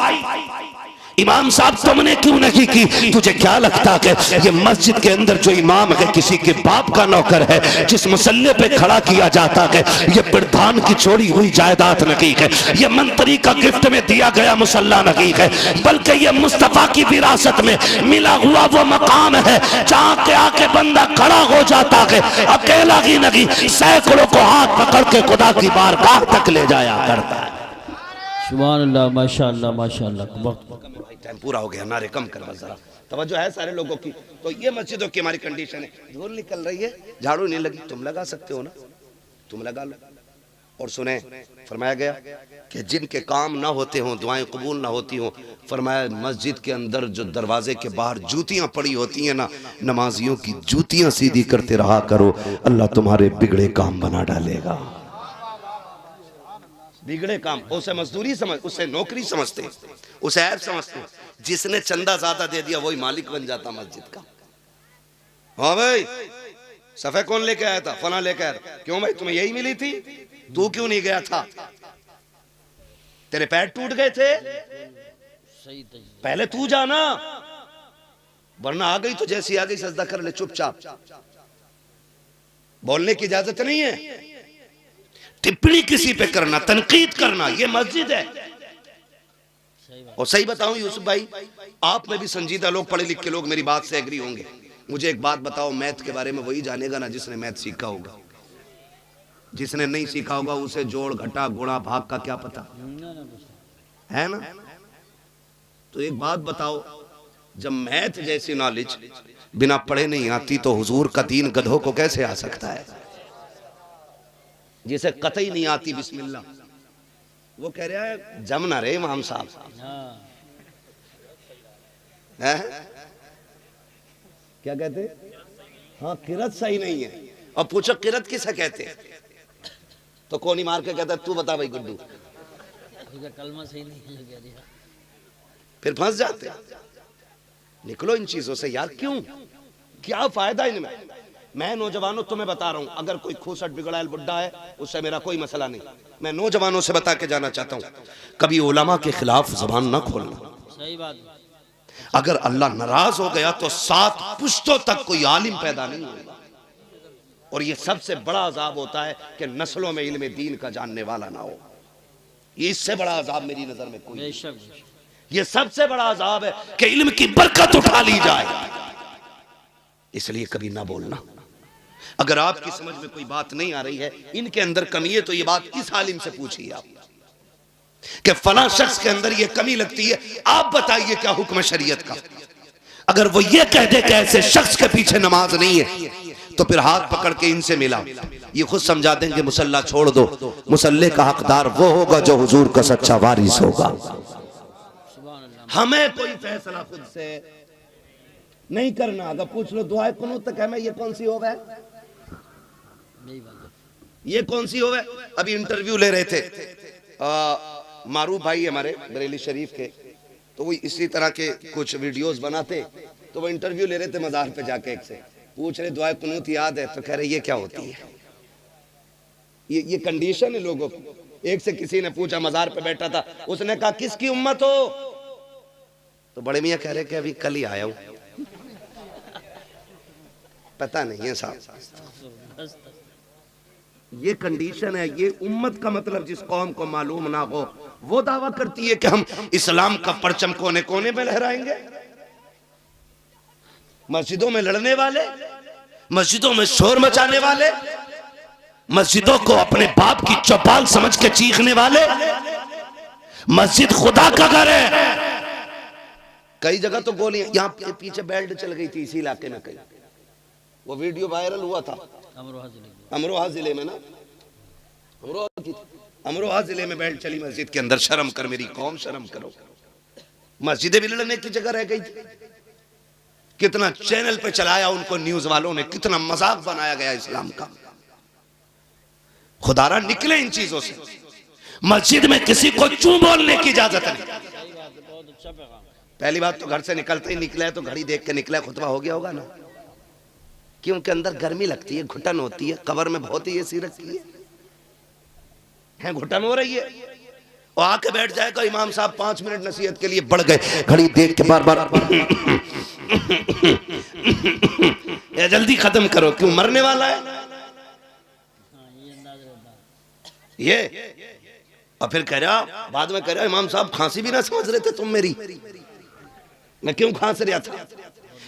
इमाम साहब तुमने क्यों नहीं की? तुझे क्या लगता है ये मस्जिद के अंदर जो इमाम है किसी के बाप का नौकर है, जिस मुसल्ले पे खड़ा किया जाता है, ये प्रधान की छोड़ी हुई जायदाद नहीं है, ये मंत्री का गिफ्ट में दिया गया मुसल्ला नहीं है, बल्कि ये मुस्तफा की विरासत में मिला हुआ वो मकाम है जहाँ के आके बंदा खड़ा हो जाता है, अकेला ही नहीं सैकड़ों को हाथ पकड़ के खुदा की बारगाह तक ले जाया करता है। सुभान अल्लाह, माशाअल्लाह माशाअल्लाह। वक्त टाइम पूरा हो गया, नारे कम कर बस जरा, तवज्जो है सारे लोगों की। तो ये मस्जिदों की हमारी कंडीशन है। धूल निकल रही है, झाड़ू नहीं लगी, तुम लगा सकते हो ना, तुम लगा लो। और सुने, फरमाया गया कि जिनके काम ना होते हों, दुआएं कबूल ना होती हों, फरमाया मस्जिद के अंदर जो दरवाजे के बाहर जूतियां पड़ी होती हैं ना, नमाजियों की जूतियां सीधी करते रहा करो, अल्लाह तुम्हारे बिगड़े काम बना डालेगा। बिगड़े काम, उसे मजदूरी समझ, उसे नौकरी समझते, उसे ऐप समझते, जिसने चंदा ज्यादा दे दिया वही मालिक बन जाता मस्जिद का। हाँ भाई, सफे कौन लेके आया था? फला लेके आया था। क्यों भाई, तुम्हें यही मिली थी? तू क्यों नहीं गया था? तेरे पैर टूट गए थे, पहले तू जाना, वरना आ गई तो जैसी आ गई सजदा कर ले चुपचाप। बोलने की इजाजत नहीं है, टिप्पणी किसी पे करना, तनकीद करना, ये मस्जिद है। और सही बताऊं यूसुफ भाई, आप में भी संजीदा लोग, पढ़े लिखे लोग मेरी बात से एग्री होंगे। मुझे एक बात बताओ, मैथ के बारे में वही जानेगा ना जिसने मैथ सीखा होगा। जिसने नहीं सीखा होगा उसे जोड़ घटा गुणा भाग का क्या पता है ना। तो एक बात बताओ, जब मैथ जैसी नॉलेज बिना पढ़े नहीं आती तो हुजूर का दीन गधों को कैसे आ सकता है? जिसे कतई नहीं आती बिस्मिल्लाह, वो कह रहा है जम ना रे इमाम साहब है? क्या कहते? हाँ, किरत सही नहीं है। और पूछो किरत किसे कहते हैं, तो कोनी मार के कहता है तू बता भाई गुड्डू, कलमा सही नहीं है। फिर फंस जाते। निकलो इन चीजों से यार, क्यों, क्या फायदा इनमें? मैं नौजवानों तुम्हें बता रहा हूं, अगर कोई खूसट बिगड़ायल बुड्ढा है उससे मेरा कोई मसला नहीं। मैं नौजवानों से बता के जाना चाहता हूं, कभी उलमा के खिलाफ जुबान ना खोलना। सही बात। अगर अल्लाह नाराज हो गया तो 7 पुश्तों तक कोई आलिम पैदा नहीं होगा। और ये सबसे बड़ा अजाब होता है कि नस्लों में इल्म दीन का जानने वाला ना हो। ये इससे बड़ा अजाब मेरी नजर में कोई नहीं। ये सबसे बड़ा अजाब है कि इल्म की बरकत उठा ली जाए। इसलिए कभी ना बोलना। अगर आपकी समझ में कोई बात नहीं आ रही है, इनके अंदर कमी है, तो ये बात इस आलिम से पूछिए आप कि फला शख्स के अंदर ये कमी लगती है, आप बताइए क्या हुक्म शरीयत का। अगर वो ये कह दे कि ऐसे शख्स के पीछे नमाज नहीं है, तो फिर हाथ पकड़ के इनसे मिला, ये खुद समझा देंगे मुसल्ला छोड़ दो। मुसल्ले का हकदार वो होगा जो हुजूर का सच्चा वारिस होगा। हमें कोई फैसला खुद से नहीं करना। अगर पूछ लो दुआए कुनूत तक हमें, ये कौन सी होवे, ये कौन सी होवे? अभी इंटरव्यू ले रहे थे मारूफ भाई हमारे बरेली शरीफ के, तो वो इसी तरह के कुछ वीडियोस बनाते, तो वो इंटरव्यू ले रहे थे मज़ार पे जाके, एक से पूछ रहे दुआए कुनूत याद है? तो कह रहे ये क्या होती है? ये कंडीशन है लोगों की। एक से किसी ने पूछा, मज़ार पे बैठा था, उसने कहा किसकी उम्मत हो? तो बड़े मियाँ कह रहे कि अभी कल ही आया हूं, पता नहीं है साहब। ये कंडीशन है। ये उम्मत का मतलब जिस कौम को मालूम ना हो, वो दावा करती है कि हम इस्लाम का परचम कोने कोने में लहराएंगे। मस्जिदों में लड़ने वाले, मस्जिदों में शोर मचाने वाले, मस्जिदों को अपने बाप की चौपाल समझ के चीखने वाले। मस्जिद खुदा का घर है। कई जगह तो गोलियां, यहाँ पीछे बेल्ट चल गई थी इसी इलाके में, कहीं वो वीडियो वायरल हुआ था अमरोहा जिले में ना, अमरोहा जिले में बेल्ट चली मस्जिद के अंदर। शर्म कर मेरी कौम, शर्म करो। मस्जिदें भी लड़ने की जगह रह गई थी। कितना चैनल पे चलाया उनको न्यूज वालों ने, कितना मजाक बनाया गया इस्लाम का। खुदारा निकले इन चीजों से। मस्जिद में किसी को चूं बोलने की इजाजत नहीं। पहली बात तो घर से निकलते ही निकला है तो घड़ी देख के निकला, खुतबा हो गया होगा ना, क्योंकि अंदर गर्मी लगती है, घुटन होती है। कब्र में बहुत ही एसी रखी है, घुटन हो रही है, और आके बैठ जाएगा इमाम साहब 5 मिनट नसीहत के लिए, बढ़ गए, घड़ी देख के बार बार या जल्दी खत्म करो, क्यों मरने वाला है ये। और फिर कह रहा, बाद में कह रहा इमाम साहब खांसी भी ना समझ रहे थे तुम मेरी, मैं क्यों खांस रहा था।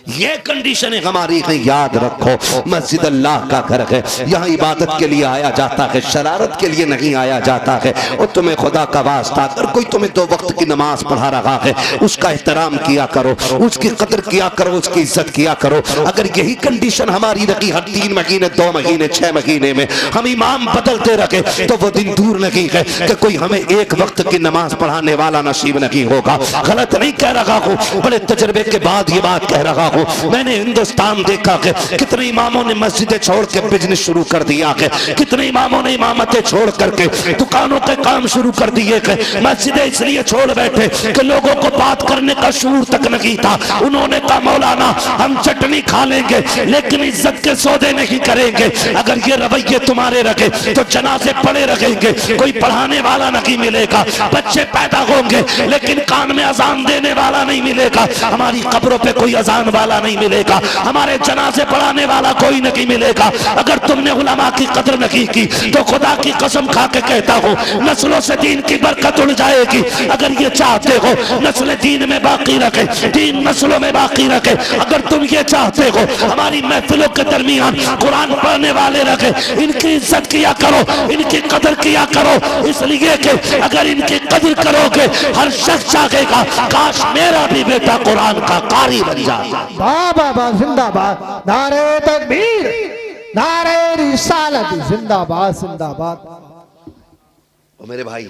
ये कंडीशन है हमारी है, याद रखो। मस्जिद अल्लाह का घर है, यहाँ इबादत के लिए आया जाता है, शरारत के लिए नहीं आया जाता है। और तुम्हें खुदा का वास्ता, अगर कोई तुम्हें 2 वक्त की नमाज पढ़ा रहा है, उसका एहतराम किया करो, उसकी कदर किया करो, उसकी इज्जत किया करो। अगर यही कंडीशन हमारी रही हर 3 महीने 2 महीने 6 महीने में हम इमाम बदलते रखे, तो वो दिन दूर नहीं है कि कोई हमें 1 वक्त की नमाज पढ़ाने वाला नसीब नहीं होगा। गलत नहीं कह रहा हूँ, बड़े तजर्बे के बाद ये बात कह रहा हूँ। हूँ। मैंने हिंदुस्तान देखा कि कितने इमामों ने मस्जिदें छोड़ के बिजनेस शुरू कर दिया है, कितने इमामों ने इमामतें छोड़ करके दुकानों के काम शुरू कर दिए थे। मस्जिदें इसलिए छोड़ बैठे कि लोगों को बात करने का शूर तक नहीं था। उन्होंने कहा मौलाना हम चटनी खा लेंगे लेकिन इज्जत के सौदे नहीं करेंगे। अगर ये रवैये तुम्हारे रखे तो जनाजे पड़े रखेंगे, कोई पढ़ाने वाला नहीं मिलेगा, बच्चे पैदा होंगे लेकिन कान में अजान देने वाला नहीं मिलेगा, हमारी कब्रों पे कोई अजान वाला नहीं मिलेगा, हमारे जनाजे पढ़ाने वाला कोई नहीं मिलेगा। अगर तुमने उलमा की कदर नहीं की तो खुदा की कसम खा के कहता हूँ नस्लों से दीन की बरकत उड़ जाएगी। अगर ये चाहते हो नस्ल दीन में बाकी रखे, दीन नस्लों में बाकी रखे, अगर तुम ये चाहते हो हमारी महफिलों के दरमियान कुरान पढ़ने वाले रखे, इनकी इज्जत किया करो, इनकी कदर किया करो, इसलिए कि अगर इनकी कदर करोगे हर शख्स चाहेगा काश मेरा भी बेटा कुरान का कारी बन जाए। वाह वाह वाह, जिंदाबाद, नारे तकबीर, नारे रिसालत, जिंदाबाद जिंदाबाद। और मेरे भाई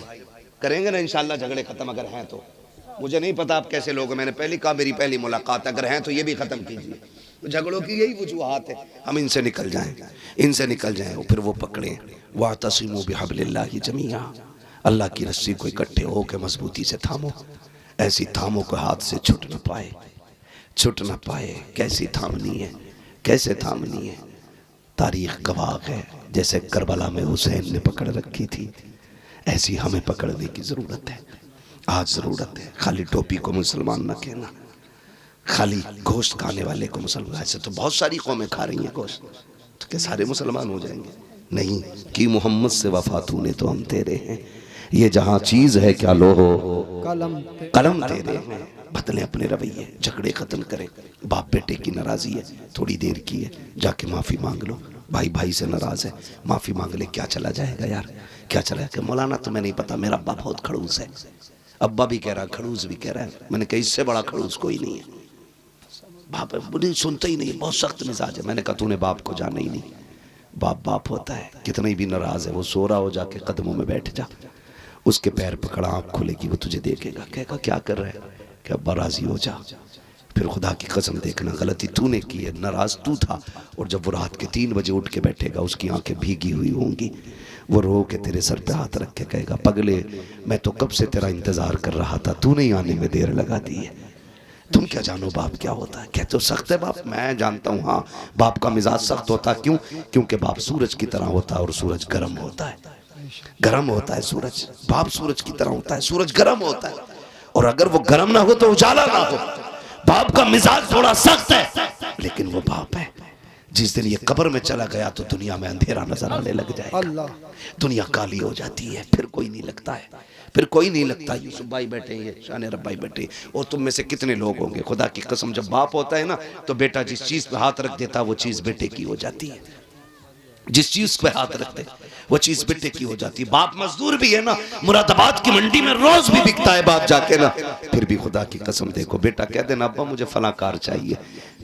करेंगे ना इंशाल्लाह झगड़े खत्म, अगर हैं तो। मुझे नहीं पता आप कैसे लोग, मैंने पहली कहा मेरी पहली मुलाकात, अगर हैं तो ये भी खत्म कीजिए। तो झगड़ों की यही वजूहात है, हम इनसे निकल जाएं, इनसे निकल जाएं, और फिर वो पकड़ें वातसिमू बिहब्लिल्लाहि जमीआ, अल्लाह की रस्सी को इकट्ठे हो के मजबूती से थामो, ऐसी थामो को हाथ से छूट न पाए, छूट न पाए। कैसी थामनी है, कैसे थामनी है, तारीख गवाह है। जैसे करबला में हुसैन ने पकड़ रखी थी, ऐसी हमें पकड़ने की जरूरत है, आज जरूरत है। खाली टोपी को मुसलमान न कहना, खाली गोश्त खाने वाले को मुसलमान, ऐसे तो बहुत सारी कौमें खा रही हैं गोश्त, तो क्या सारे मुसलमान हो जाएंगे? नहीं, कि मोहम्मद से वफा तूने तो हम तेरे हैं, ये जहाँ चीज है क्या लो हो कलम तेरे हैं। बदले अपने रवैये, झगड़े खत्म करें। बाप बेटे की नाराजी है, थोड़ी देर की है, जाके माफी मांग लो। भाई भाई से नाराज है, माफी मांग ले, क्या चला जाएगा यार, क्या चला जाएगा? मौलाना तुम्हें नहीं पता मेरा अब्बा बहुत खड़ूस है, अब्बा भी कह रहा खड़ूस भी कह रहा है। मैंने कहा इससे बड़ा खड़ूस कोई नहीं है। बाप बुरी सुनते ही नहीं, बहुत सख्त मिजाज है। मैंने कहा तूने बाप को जाना ही नहीं, बाप बाप होता है, कितना भी नाराज है वो सो रहा हो जाके कदमों में बैठ जा, उसके पैर पकड़ा, आँख खुलेगी, वो तुझे देखेगा, कहेगा क्या कर रहा है, क्या अब्बा राजी हो जा। फिर खुदा की कसम देखना गलती तूने की है, नाराज तू था। और जब वो रात के 3 बजे उठ के बैठेगा, उसकी आंखें भीगी हुई होंगी, वो रो के तेरे सर पे हाथ रख के कहेगा पगले मैं तो कब से तेरा इंतजार कर रहा था, तूने ही आने में देर लगा दी है। तुम क्या जानो बाप क्या होता है? क्या तो सख्त है बाप? मैं जानता हूँ, हाँ बाप का मिजाज सख्त होता है। क्यों? क्योंकि बाप सूरज की तरह होता है और सूरज गर्म होता है, गर्म होता है सूरज। बाप सूरज की तरह होता है, सूरज गर्म होता है, और अगर वो गर्म ना हो तो उजाला ना हो। बाप का मिजाज थोड़ा सख्त है, लेकिन वो बाप है। जिस दिन ये कब्र में चला गया तो दुनिया में अंधेरा नजर आने लग जाएगा, दुनिया काली हो जाती है, फिर कोई नहीं लगता है, फिर कोई नहीं लगता। यूसुफ भाई बैठे हैं, शान रब भाई बैठे, और तुम में से कितने लोग होंगे खुदा की कसम, जब बाप होता है ना तो बेटा जिस चीज पे हाथ रख देता वो चीज बेटे की हो जाती है, जिस चीज पे हाथ रखते वो चीज बेटे की हो जाती है। बाप मजदूर भी है ना, मुरादाबाद की मंडी में रोज भी बिकता है बाप जाके ना, फिर भी खुदा की कसम देखो बेटा कह देना अब्बा मुझे फला कार चाहिए,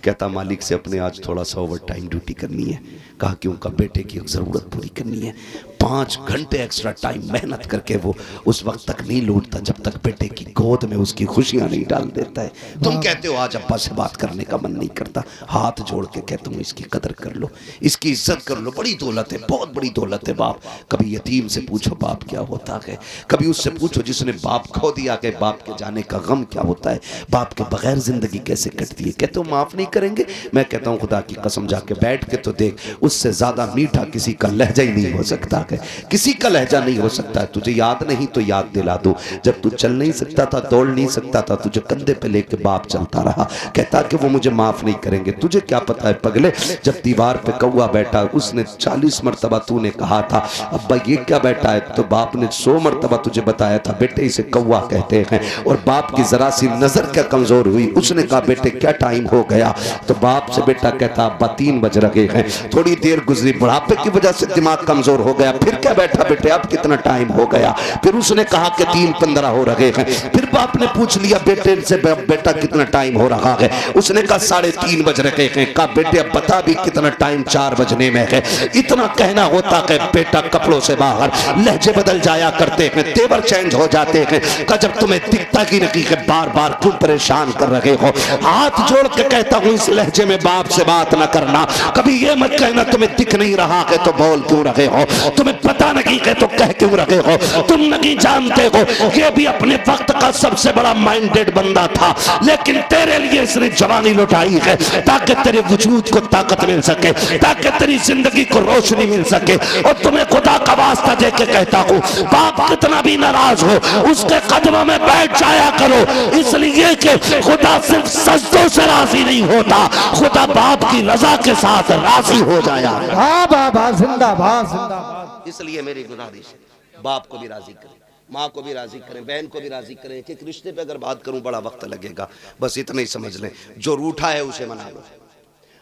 कहता मालिक से अपने आज थोड़ा सा ओवर टाइम ड्यूटी करनी है। कहा कि उनका बेटे की जरूरत पूरी करनी है, 5 घंटे एक्स्ट्रा टाइम मेहनत करके वो उस वक्त तक नहीं लौटता जब तक बेटे की गोद में उसकी खुशियां नहीं डाल देता है। तुम कहते हो आज अब्बा से बात करने का मन नहीं करता, हाथ जोड़ के कहता हूँ इसकी कदर कर लो, इसकी इज्जत कर लो, बड़ी दौलत है, बहुत बड़ी दौलत है बाप। कभी यतीम से पूछो बाप क्या होता है, कभी उससे पूछो जिसने बाप खो दिया कि बाप के जाने का गम क्या होता है, बाप के बगैर जिंदगी कैसे कटती है। कहते हो माफ नहीं करेंगे, मैं कहता हूँ खुदा की कसम जाके बैठ के तो देख, उससे ज्यादा मीठा किसी का लहजा ही नहीं हो सकता है, किसी का लहजा नहीं हो सकता है। तुझे याद नहीं तो याद दिला दो, जब तू चल नहीं सकता था, दौड़ नहीं सकता था, तुझे कंधे पे लेके बाप चलता रहा, कहता कि वो मुझे माफ नहीं करेंगे। तुझे क्या पता है पगले, जब दीवार पे कौवा बैठा उसने 40 मरतबा तूने कहा था अब्बा ये क्या बैठा है, तो बाप ने 100 मरतबा तुझे बताया था बेटे इसे कौवा कहते हैं। और बाप की जरा सी नजर क्या कमजोर हुई, उसने कहा बेटे क्या टाइम हो गया, तो बाप से बेटा कहता अब्बा 3 बज रहे हैं, थोड़ी थोड़ी देर गुजरी, बुढ़ापे की वजह से दिमाग कमजोर हो गया। फिर क्या बैठा बेटे, अब कितना टाइम हो गया? फिर उसने कहा कि 3:15 हो रहे हैं। फिर बाप ने पूछ लिया बेटे से, बेटा कितना टाइम हो रहा है? उसने कहा 3:30 बज रहे हैं। कहा बेटे अब बता भी कितना टाइम? 4 बजने में है। इतना कहना होता है बेटा कपड़ों से बाहर, लहजे बदल जाया करते हैं, तेवर चेंज हो जाते हैं। कहा जब तुम्हें दिखता ही नहीं है, बार बार क्यों परेशान कर रहे हो? हाथ जोड़ के कहता हूं इस लहजे में बाप से बात न करना। कभी ये मत कहना तुम्हें दिख नहीं रहा है तो बोल क्यों रहे हो, तुम्हें पता नहीं है तो कह क्यों रहे हो, तुम नहीं जानते हो ये भी अपने वक्त का सबसे बड़ा माइंडेड बंदा था, लेकिन तेरे लिए इसने जवानी लुटाई है ताकि तेरे वजूद को ताकत मिल सके, ताकि तेरी जिंदगी को रोशनी मिल सके। और तुम्हें खुदा का वास्ता दे के कहता हूं, बाप कितना भी नाराज हो उसके कदमों में बैठ जाया करो, इसलिए कि खुदा सिर्फ सजदों से राजी नहीं होता, खुदा बाप की रजा के साथ राजी हो जाया। वाह बाबा जिंदाबाद जिंदाबाद। इसलिए मेरी गुजारिश है, बाप को भी राजी करें, माँ को भी राजी करें, बहन को भी राजी करें। एक रिश्ते पे अगर बात करूं बड़ा वक्त लगेगा, बस इतना ही समझ लें, जो रूठा है उसे मना लो।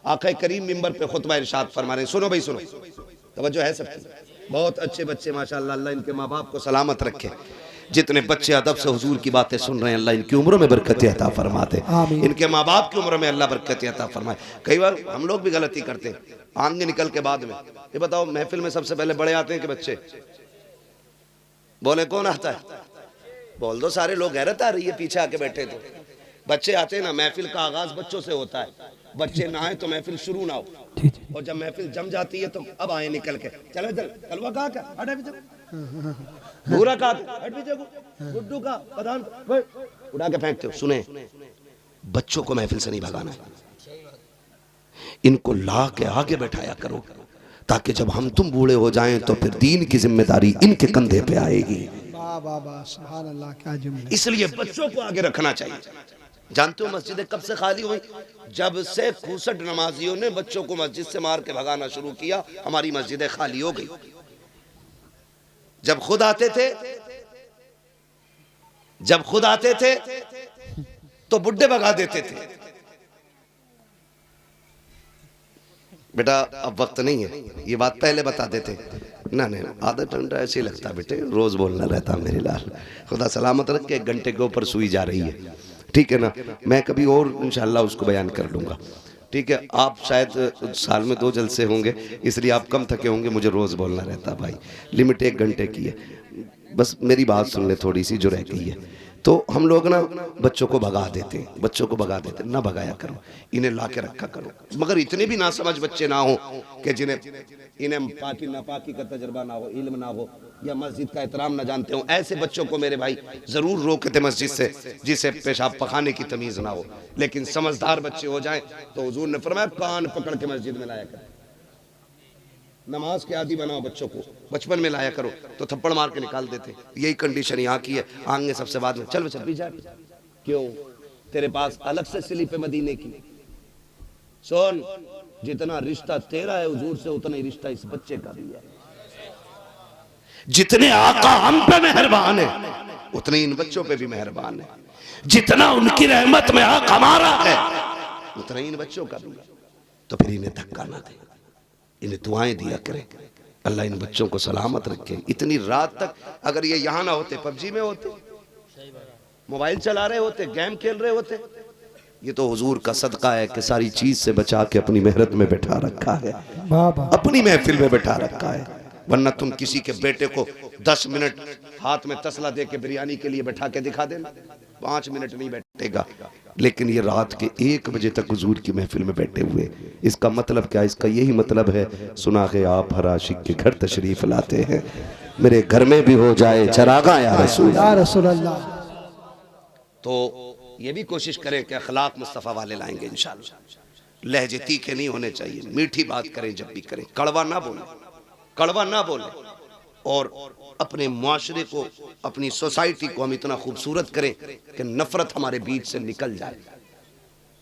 आक़ा करीम मिंबर पे खुतबा इरशाद फरमा रहे हैं, सुनो भाई सुनो, तवज्जो है सबकी। बहुत अच्छे बच्चे माशाअल्लाह, अल्लाह इनके माँ बाप को सलामत रखे। जितने बच्चे अदब से हुजूर की बातें सुन रहे हैं, अल्लाह इनकी उम्रों में बरकत अता फरमाते, इनके माँ बाप की उम्र में अल्लाह बरकत अता फरमाए। कई बार हम लोग भी गलती करते हैं, आगे निकल के बाद में ये बताओ महफिल में सबसे पहले बड़े आते हैं कि बच्चे? बोले कौन आता है? बोल दो, सारे लोग हैरत आ रही है पीछे आके बैठे तो। बच्चे आते हैं ना, महफिल का आगाज बच्चों से होता है, बच्चे ना आए तो महफिल शुरू ना हो, और जब महफिल जम जाती है तो अब आए निकल के, चलो चल कलवा कहा क्या हटे पीछे, भूरा कहा हट पीछे, गुड्डू का प्रधान उड़ा के फेंकते हो। सुने, बच्चों को महफिल से नहीं भगाना, इनको ला के आगे बैठाया करो, ताकि जब हम तुम बूढ़े हो जाएं तो फिर दीन की जिम्मेदारी इनके कंधे पे आएगी। सुभान अल्लाह, क्या जुमला। इसलिए बच्चों को आगे रखना चाहिए। जानते हो मस्जिदें कब से खाली हुई? जब से 65 नमाजियों ने बच्चों को मस्जिद से मार के भगाना शुरू किया, हमारी मस्जिदें खाली हो गई। जब खुद आते थे तो बुड्ढे भगा देते थे। बेटा अब वक्त नहीं है, ये बात पहले बता देते ना, नहीं आधा घंटा ऐसे ही लगता बेटे, रोज बोलना रहता मेरे लाल। खुदा सलामत रख के 1 घंटे के ऊपर सुई जा रही है, ठीक है ना? मैं कभी और इंशाल्लाह उसको बयान कर लूँगा, ठीक है? आप शायद साल में 2 जलसे होंगे, इसलिए आप कम थके होंगे, मुझे रोज़ बोलना रहता भाई, लिमिट 1 घंटे की है। बस मेरी बात सुन ले थोड़ी सी जो रह गई है। तो हम लोग ना बच्चों को भगा देते हैं, बच्चों को भगा देते, ना भगाया करो, इन्हें ला के रखा करो। मगर इतने भी ना समझ बच्चे ना हो कि इन्हें पाकी नापाकी का तजर्बा ना हो, इल्म ना हो, या मस्जिद का एहतराम ना जानते हो। ऐसे बच्चों को मेरे भाई जरूर रोकते मस्जिद से, जिसे पेशाब पखाने की तमीज ना हो। लेकिन समझदार बच्चे हो जाएं तो हुजूर ने फरमाया कान पकड़ के मस्जिद में लाया करो, नमाज के आदि बनाओ बच्चों को, बचपन में लाया करो, तो थप्पड़ मार के निकाल देते। यही कंडीशन यहाँ की है, आगे सबसे बाद में चल पीछे। क्यों? तेरे पास अलग से स्लिप है मदीने की। सुन, जितना रिश्ता तेरा है हुजूर से, उतना ही रिश्ता इस बच्चे का भी है। जितने आका हम पे मेहरबान है, उतने इन बच्चों पे भी मेहरबान है। जितना उनकी रहमत में हक हमारा है, उतना ही इन बच्चों का भी है। तो फिर इन्हें धक्का ना दे, इन्हें दुआएं दिया करें, अल्लाह इन बच्चों को सलामत रखे। इतनी रात तक अगर ये यहाँ ना होते, पबजी में होते, मोबाइल चला रहे होते, गेम खेल रहे होते। ये तो हुजूर का सदका है कि सारी चीज से बचा के अपनी मेहरत में बैठा रखा है, अपनी महफिल में बैठा रखा है। वरना तुम किसी के बेटे को 10 मिनट हाथ में तसला दे के बिरयानी के लिए बैठा के दिखा देना, 5 मिनट नहीं बैठेगा। लेकिन ये रात के 1 बजे तक हुजूर की महफिल में बैठे हुए, इसका मतलब क्या? इसका यही मतलब है, सुना है आप हर आशिक के घर तशरीफ लाते हैं, मेरे घर में भी हो जाए चरागा या रसूल अल्लाह। तो ये भी कोशिश करें कि अखलाक मुस्तफ़ा वाले लाएंगे इंशाअल्लाह। लहजे तीखे नहीं होने चाहिए, मीठी बात करें जब भी करें, कड़वा ना बोले, और अपने मुआशरे को, अपनी सोसाइटी को हम इतना खूबसूरत करें कि नफरत हमारे बीच से निकल जाए।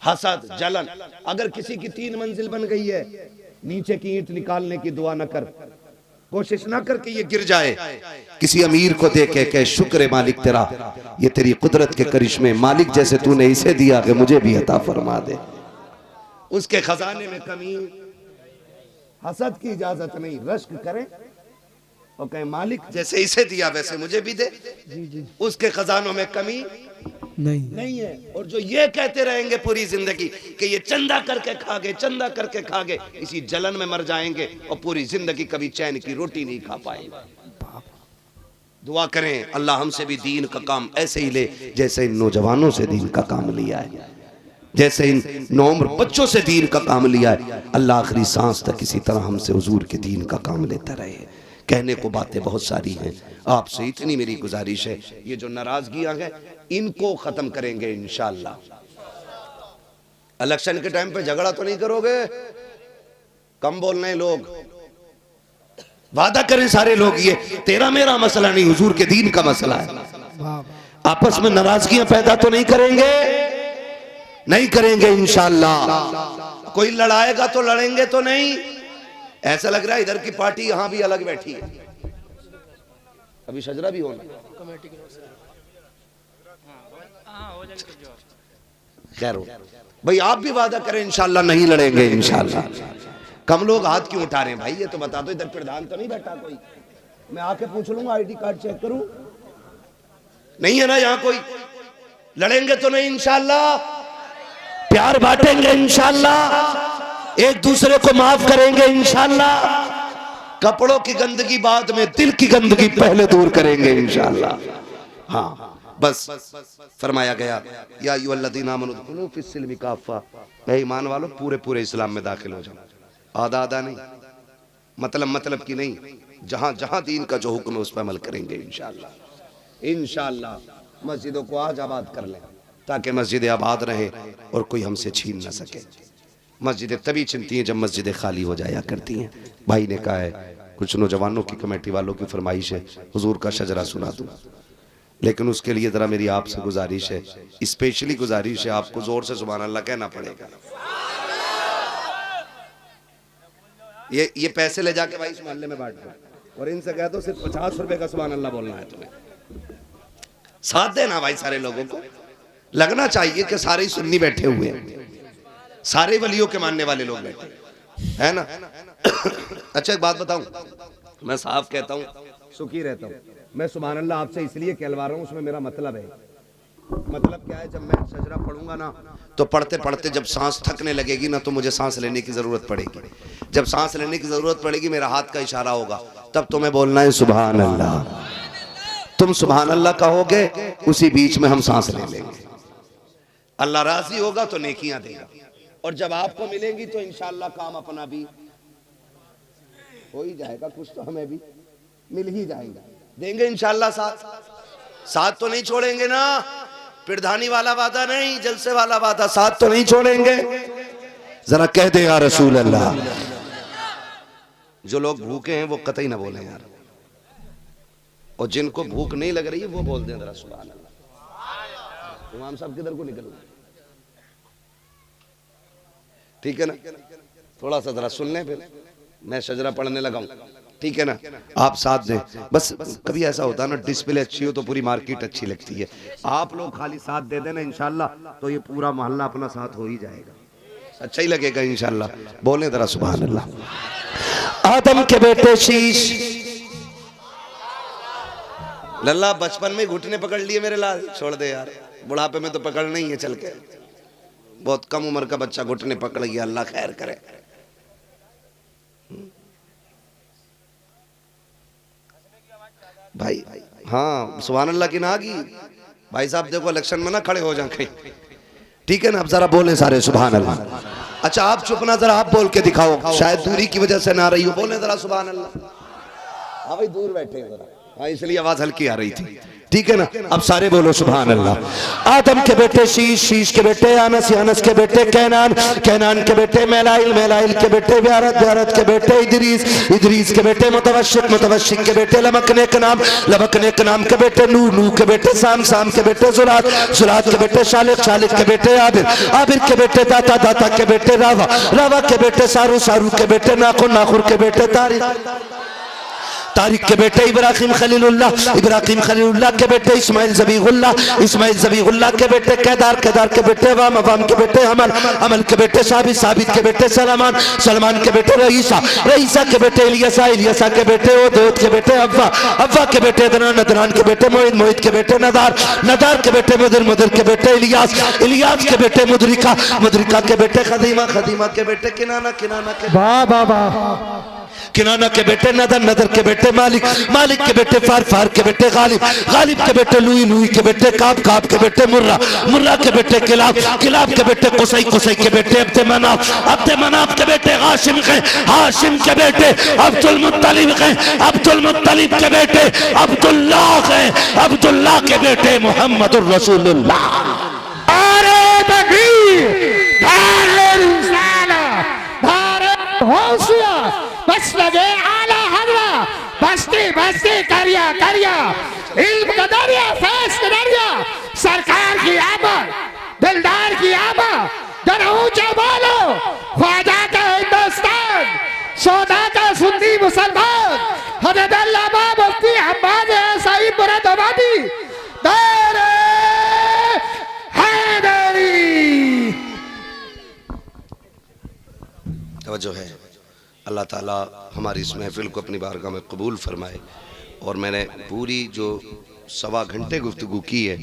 हसद, जलन, अगर किसी की 3 मंजिल बन गई है, नीचे की ईंट निकालने की दुआ न कर, कोशिश ना कर कि ये गिर जाए। किसी अमीर को देखे के शुक्र है मालिक तेरा, ये तेरी कुदरत के करिश्मे, मालिक जैसे तूने इसे दिया कि मुझे भी अता फरमा दे। उसके खजाने में कमी हसद की इजाजत नहीं, रश्क करें और कहें मालिक जैसे इसे दिया वैसे मुझे भी दे। जी जी उसके खजानों में कमी नहीं है। और जो ये कहते रहेंगे पूरी जिंदगी कि ये चंदा करके खा गए, चंदा करके खा गए, इसी जलन में मर जाएंगे और पूरी जिंदगी कभी चैन की रोटी नहीं खा पाएंगे। दुआ करें अल्लाह हमसे भी दीन का काम ऐसे ही ले जैसे इन नौजवानों से दीन का काम लिया है, जैसे इन नौम्र बच्चों से दीन का काम लिया है। अल्लाह आखिरी सांस तक इसी तरह हमसे हुजूर के दीन का काम लेता रहे। कहने को बातें बहुत सारी हैं, आपसे इतनी मेरी गुजारिश है, ये जो नाराजगियां हैं इनको खत्म करेंगे इंशाअल्लाह। इलेक्शन के टाइम पे झगड़ा तो नहीं करोगे, कम बोलने लोग, वादा करें सारे लोग ये तेरा मेरा मसला नहीं, हुजूर के दीन का मसला है। आपस में नाराजगियां पैदा तो नहीं करेंगे, नहीं करेंगे इंशाअल्लाह। कोई लड़ाएगा तो लड़ेंगे तो नहीं। ऐसा लग रहा है इधर की पार्टी यहां भी अलग बैठी है, अभी शजरा भी होना। खैर भाई आप भी वादा करें इंशाअल्लाह नहीं लड़ेंगे इंशाअल्लाह। कम लोग हाथ क्यों उठा रहे हैं भाई, ये तो बता दो, इधर प्रधान तो नहीं बैठा कोई? मैं आके पूछ लूंगा, आईडी कार्ड चेक करूं, नहीं है ना यहाँ कोई? लड़ेंगे तो नहीं इंशाअल्लाह, प्यार बांटेंगे इंशाअल्लाह, एक दूसरे को माफ करेंगे इंशाअल्लाह, कपड़ों की गंदगी बाद में, दिल की गंदगी पहले दूर करेंगे इंशाअल्लाह। हाँ बस फरमाया गया या अय्युहल्लज़ीना आमनू उदखुलू फिस्सिल्मि काफ़ा, ऐ ईमान वालों पूरे पूरे इस्लाम में दाखिल हो जाओ। आधा आधा नहीं, मतलब की नहीं, जहां जहां दीन का जो हुक्म है उस पर अमल करेंगे इंशाअल्लाह। इंशाअल्लाह मस्जिदों को आज आबाद कर लें ताकि मस्जिदें आबाद रहें और कोई हमसे छीन न सके। मस्जिदें तभी छिनती हैं जब मस्जिदें खाली हो जाया करती हैं। भाई ने कहा है कुछ नौजवानों की कमेटी वालों की फरमाइश है हुजूर का शजरा सुना दूं, लेकिन उसके लिए जरा मेरी आपसे गुजारिश है, स्पेशली गुजारिश है, आपको जोर से सुभान अल्लाह कहना पड़ेगा। ये पैसे ले जाके भाई इस मोहल्ले में बांट दो और इनसे कह दो सिर्फ 50 रुपए का सुभान अल्लाह बोलना है तुम्हें। साथ देना भाई सारे लोगों को, लगना चाहिए कि सारे ही सुन्नी बैठे हुए हैं, सारे वलियों के मानने वाले लोग बैठे है ना। अच्छा एक बात बताऊं, मैं साफ कहता हूं, सुखी रहता हूं। मैं सुभान अल्लाह आपसे इसलिए कहलवा रहा हूं, उसमें मेरा मतलब है। मतलब क्या है, जब मैं शजरा पढ़ूंगा ना तो पढ़ते पढ़ते जब सांस थकने लगेगी ना तो मुझे सांस लेने की जरूरत पड़ेगी। जब सांस लेने की जरूरत पड़ेगी मेरा हाथ का इशारा होगा, तब तुम्हें बोलना है सुभान अल्लाह। तुम सुभान अल्लाह कहोगे, उसी बीच में हम सांस ले लेंगे। अल्लाह राजी होगा तो नेकियां देगा, और जब आपको मिलेंगी तो इंशाअल्लाह काम अपना भी हो ही जाएगा, कुछ तो हमें भी मिल ही जाएगा, देंगे इंशाअल्लाह। साथ तो नहीं छोड़ेंगे ना, पिरधानी वाला वादा नहीं, जलसे वाला वादा, साथ तो नहीं छोड़ेंगे। जरा कह दे या रसूल अल्लाह। जो लोग भूखे हैं वो कतई ना बोले यार, और जिनको भूख नहीं लग रही है वो बोल दें जरा सुभान अल्लाह। इमाम साहब किधर को निकल, ठीक है ना? थोड़ा सा जरा सुन लें, फिर मैं शजरा पढ़ने लगा हूं, ठीक है ना? आप साथ दें बस। कभी ऐसा होता है ना, डिस्प्ले अच्छी हो तो पूरी मार्केट अच्छी लगती है। आप लोग खाली साथ दे देना इंशाल्लाह, तो ये पूरा मोहल्ला अपना साथ हो ही जाएगा, अच्छा ही लगेगा इंशाल्लाह। बोले जरा सुभान अल्लाह। आदम के बेटे शीश, लल्ला बचपन में घुटने पकड़ लिए मेरे लाल, छोड़ दे यार, बुढ़ापे में तो पकड़ना ही है चल के। बहुत कम उम्र का बच्चा घुटने पकड़ गया, अल्लाह खैर करे। भाई हाँ सुभान अल्लाह की ना आगी। भाई साहब देखो इलेक्शन में ना खड़े हो जाए, ठीक है ना? अब जरा बोले सारे सुभान अल्लाह। अच्छा आप चुप ना, जरा आप बोल के दिखाओ, शायद दूरी की वजह से ना आ रही हो, बोले जरा सुभान अल्लाह। हाँ भाई दूर बैठे जरा, हाँ इसलिए आवाज हल्की आ रही थी, ठीक है ना? अब सारे बोलो सुभान अल्लाह। आदम के बेटे शीश, शीश के बेटे अनस, अनस के बेटे कैनान, कैनान के बेटे मेलाइल, मेलाइल के बेटे व्यारत, व्यारत के बेटे इदरीस, इदरीस के बेटे मुतवशिक, मुतवशिक के बेटे लमकने के नाम, लमकने के नाम के बेटे नूह, नूह के बेटे साम, साम के बेटे जुलात, जुलात के बेटे शालिक, शालिक के बेटे आबिर, आबिर के बेटे दाता, दाता के बेटे रावा, रावा के बेटे सारू, सारू के बेटे नाखुर, नाखुर के बेटे तारिक, तारिक के बेटे इब्राहिम खलीलुल्लाह, इब्राहिम खलीलुल्लाह के बेटे इस्माइल ज़बीहुल्लाह, इस्माइल ज़बीहुल्लाह के बेटे केदार, केदार के बेटे अवाम, अवाम के बेटे अमल, अमल के बेटे साबित, साबित के बेटे सलमान, सलमान के बेटे रईसा, रईसा के बेटे इलियासा, इलियासा के बेटे ओदोद के बेटे अव्वा, अव्वा के बेटे अदनान, अदनान के बेटे मोहित, मोहित के बेटे नदार, नदार के बेटे मुदर, मुदर के बेटे इलियास, इलियास के बेटे मुदरिका, मुदरिका के बेटे खदीमा, खदीमा के बेटे किनाना, किनाना के वाह वाह वाह किनाना के बेटे नदर, नदर के बेटे मालिक, मालिक के बेटे फार, फार के बेटे गालिब, गालिब के बेटे लुई, लुई के बेटे काब, काब के बेटे मुर्रा, मुर्रा के बेटे किलाब, किलाब के बेटे कुसै, कुसै के बेटे अब्द मनाफ, अब्द मनाफ के बेटे हाशिम के, हाशिम के बेटे अब्दुल मुत्तलिब के, अब्दुल मुत्तलिब के बेटे अब्दुल्लाह के, अब्दुल्लाह के बेटे मुहम्मदुर रसूलुल्लाह। अरे तकबीर, अरे रिसाला, अरे होशियार, बस लगे आला हजरा, बस्ती बस्ती करिया करिया, इल्म का दरिया, फैज का दरिया, सरकार की आमद, दिलदार की आमद, जरा ऊंचा बोलो, ख्वाजा का हिंदुस्तान, सौदा का सुन्नी मुसलमान, हजरत अल्लामा मुफ्ती हम्माद सईद मुरादाबादी, दारे हैदरी। तवज्जो है, अल्लाह ताला हमारी इस महफिल को अपनी बारगाह में कबूल फरमाए। और मैंने पूरी जो 1.25 घंटे गुफ्तगू की है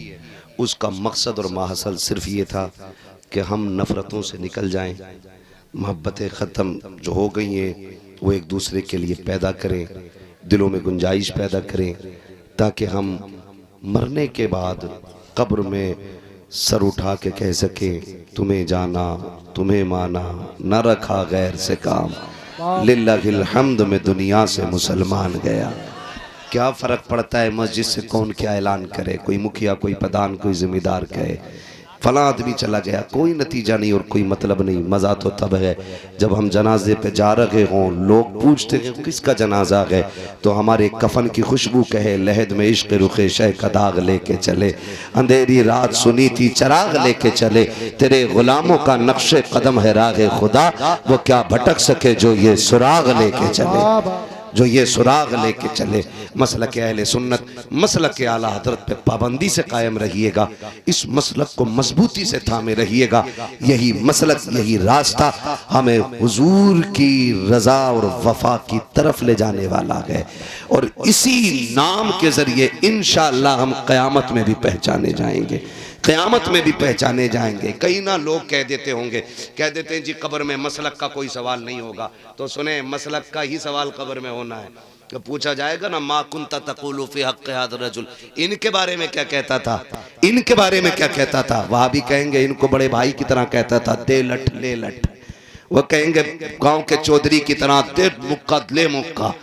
उसका मकसद और माहसल सिर्फ ये था कि हम नफ़रतों से निकल जाएं, मोहब्बतें ख़त्म जो हो गई हैं वो एक दूसरे के लिए पैदा करें, दिलों में गुंजाइश पैदा करें, ताकि हम मरने के बाद कब्र में सर उठा के कह सकें तुम्हें जाना, तुम्हें माना, न रखा गैर से काम, लिल्लाहिल हम्द में दुनिया से मुसलमान गया। क्या फ़र्क पड़ता है मस्जिद से कौन क्या ऐलान करे, कोई मुखिया, कोई प्रधान, कोई जिम्मेदार कहे फला आदमी चला गया, कोई नतीजा नहीं और कोई मतलब नहीं। मज़ा तो तब है जब हम जनाजे पे जा रहे हों, लोग पूछते हैं किसका जनाजा है, तो हमारे कफन की खुशबू कहे लहद में इश्क रुखे शह का दाग लेके चले, अंधेरी रात सुनी थी चराग लेके चले, तेरे गुलामों का नक्शे कदम है राह खुदा, वो क्या भटक सके जो ये सुराग लेके चले, जो ये सुराग लेके चले। मसलक अहले सुन्नत, मसलक आला हजरत पे पाबंदी से कायम रहिएगा, इस मसलक को मजबूती से थामे रहिएगा। यही मसलक, यही रास्ता हमें हुजूर की रजा और वफा की तरफ ले जाने वाला है, और इसी नाम के जरिए इंशाअल्लाह हम क़यामत में भी पहचाने जाएंगे, क़यामत में भी पहचाने जाएंगे। कई ना लोग कह देते होंगे, कह देते हैं जी कब्र में मसलक का कोई सवाल नहीं होगा, तो सुने मसलक का ही सवाल कब्र में होना है। तो पूछा जाएगा ना मा कुंता तक़ूलु फ़ी हक़्क़ि हाज़ा रजुल, इनके बारे में क्या कहता था, इनके बारे में क्या कहता था। वहाँ भी कहेंगे इनको बड़े भाई की तरह कहता था, दे लठ ले लठ। वो कहेंगे गाँव के चौधरी की तरह, दे मुक्का ले मुक्का।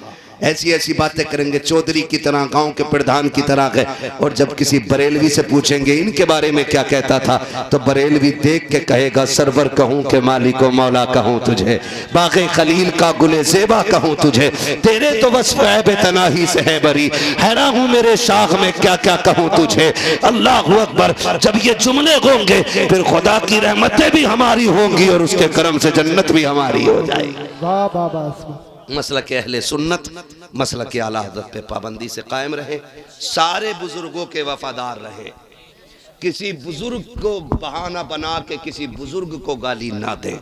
ऐसी ऐसी बातें करेंगे, चौधरी की तरह, गांव के प्रधान की तरह है। और जब किसी बरेलवी से पूछेंगे इनके बारे में क्या कहता था, तो बरेलवी देख के कहेगा सरवर कहूँ के मालिको मौला कहूँ तुझे, बाग़े खलील का गुले ज़ेबा कहूँ तुझे, तेरे तो वस्फ़ ऐब तनाही से है बरी, हैरान हूँ मेरे शाख में क्या क्या कहूँ तुझे। अल्लाहु अकबर। जब ये जुमले होंगे फिर खुदा की रहमतें भी हमारी होंगी और उसके करम से जन्नत भी हमारी हो जाएगी। वाह वाह वाह। मसलक अहले सुन्नत, मसलक आला हज़रत पे पाबंदी से कायम रहे, सारे बुजुर्गों के वफादार रहे, किसी बुजुर्ग को बहाना बना के किसी बुजुर्ग को गाली ना दे,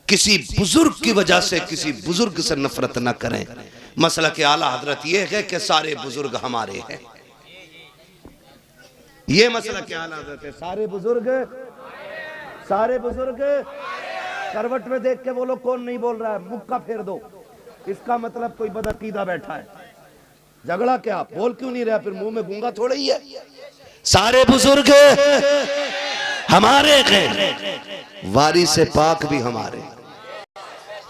किसी बुजुर्ग की वजह से किसी बुजुर्ग से नफरत ना करें। मसलक आला हज़रत ये है कि सारे बुजुर्ग हमारे हैं, ये मसलक आला हज़रत है, सारे बुजुर्ग, सारे बुजुर्ग। करवट में देख के बोलो कौन नहीं बोल रहा है, मुक्का फेर दो, इसका मतलब कोई बदअकीदा बैठा है। झगड़ा क्या, बोल क्यों नहीं रहा, फिर मुंह में गूंगा थोड़ा ही है। सारे बुजुर्ग हमारे हैं, वारिस पाक भी हमारे,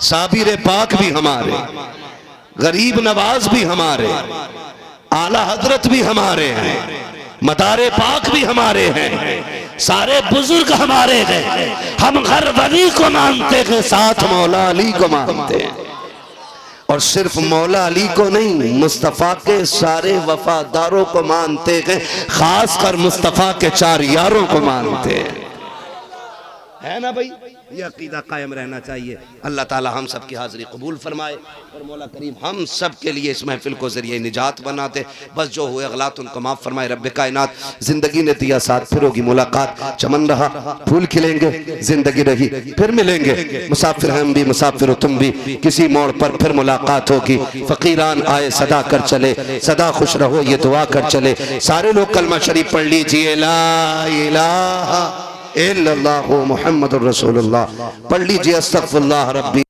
साबिर पाक भी हमारे, गरीब नवाज भी हमारे, आला हजरत भी हमारे हैं, मदारे पाक भी हमारे हैं, सारे बुजुर्ग हमारे हैं। हम हर वली को मानते हैं, साथ मौला अली को मानते हैं, और सिर्फ मौला अली को नहीं, मुस्तफ़ा के सारे वफादारों को मानते हैं, खासकर मुस्तफ़ा के 4 यारों को मानते हैं। है ना भाई, ये अकीदा कायम रहना चाहिए। अल्लाह ताला हम सब की हाजिरी कबूल फरमाए और मौला करीम हम सब के लिए इस महफिल को जरिए निजात बना दे। बस जो हुए अगलात उनको माफ़ फरमाए रब्बे कायनात। जिंदगी ने दिया साथ, फिर होगी मुलाकात, चमन रहा फूल खिलेंगे, जिंदगी रही फिर मिलेंगे। मुसाफिर हम भी मुसाफिर तुम भी, किसी मोड़ पर फिर मुलाकात होगी। फकीरान आए सदा कर चले, सदा खुश रहो ये दुआ कर चले। सारे लोग कलमा शरीफ पढ़ लीजिए, ला इलाहा इल्लल्लाहु मुहम्मदुर रसूलुल्लाह पढ़ लीजिए, अस्तगफिरुल्लाह रब्बी।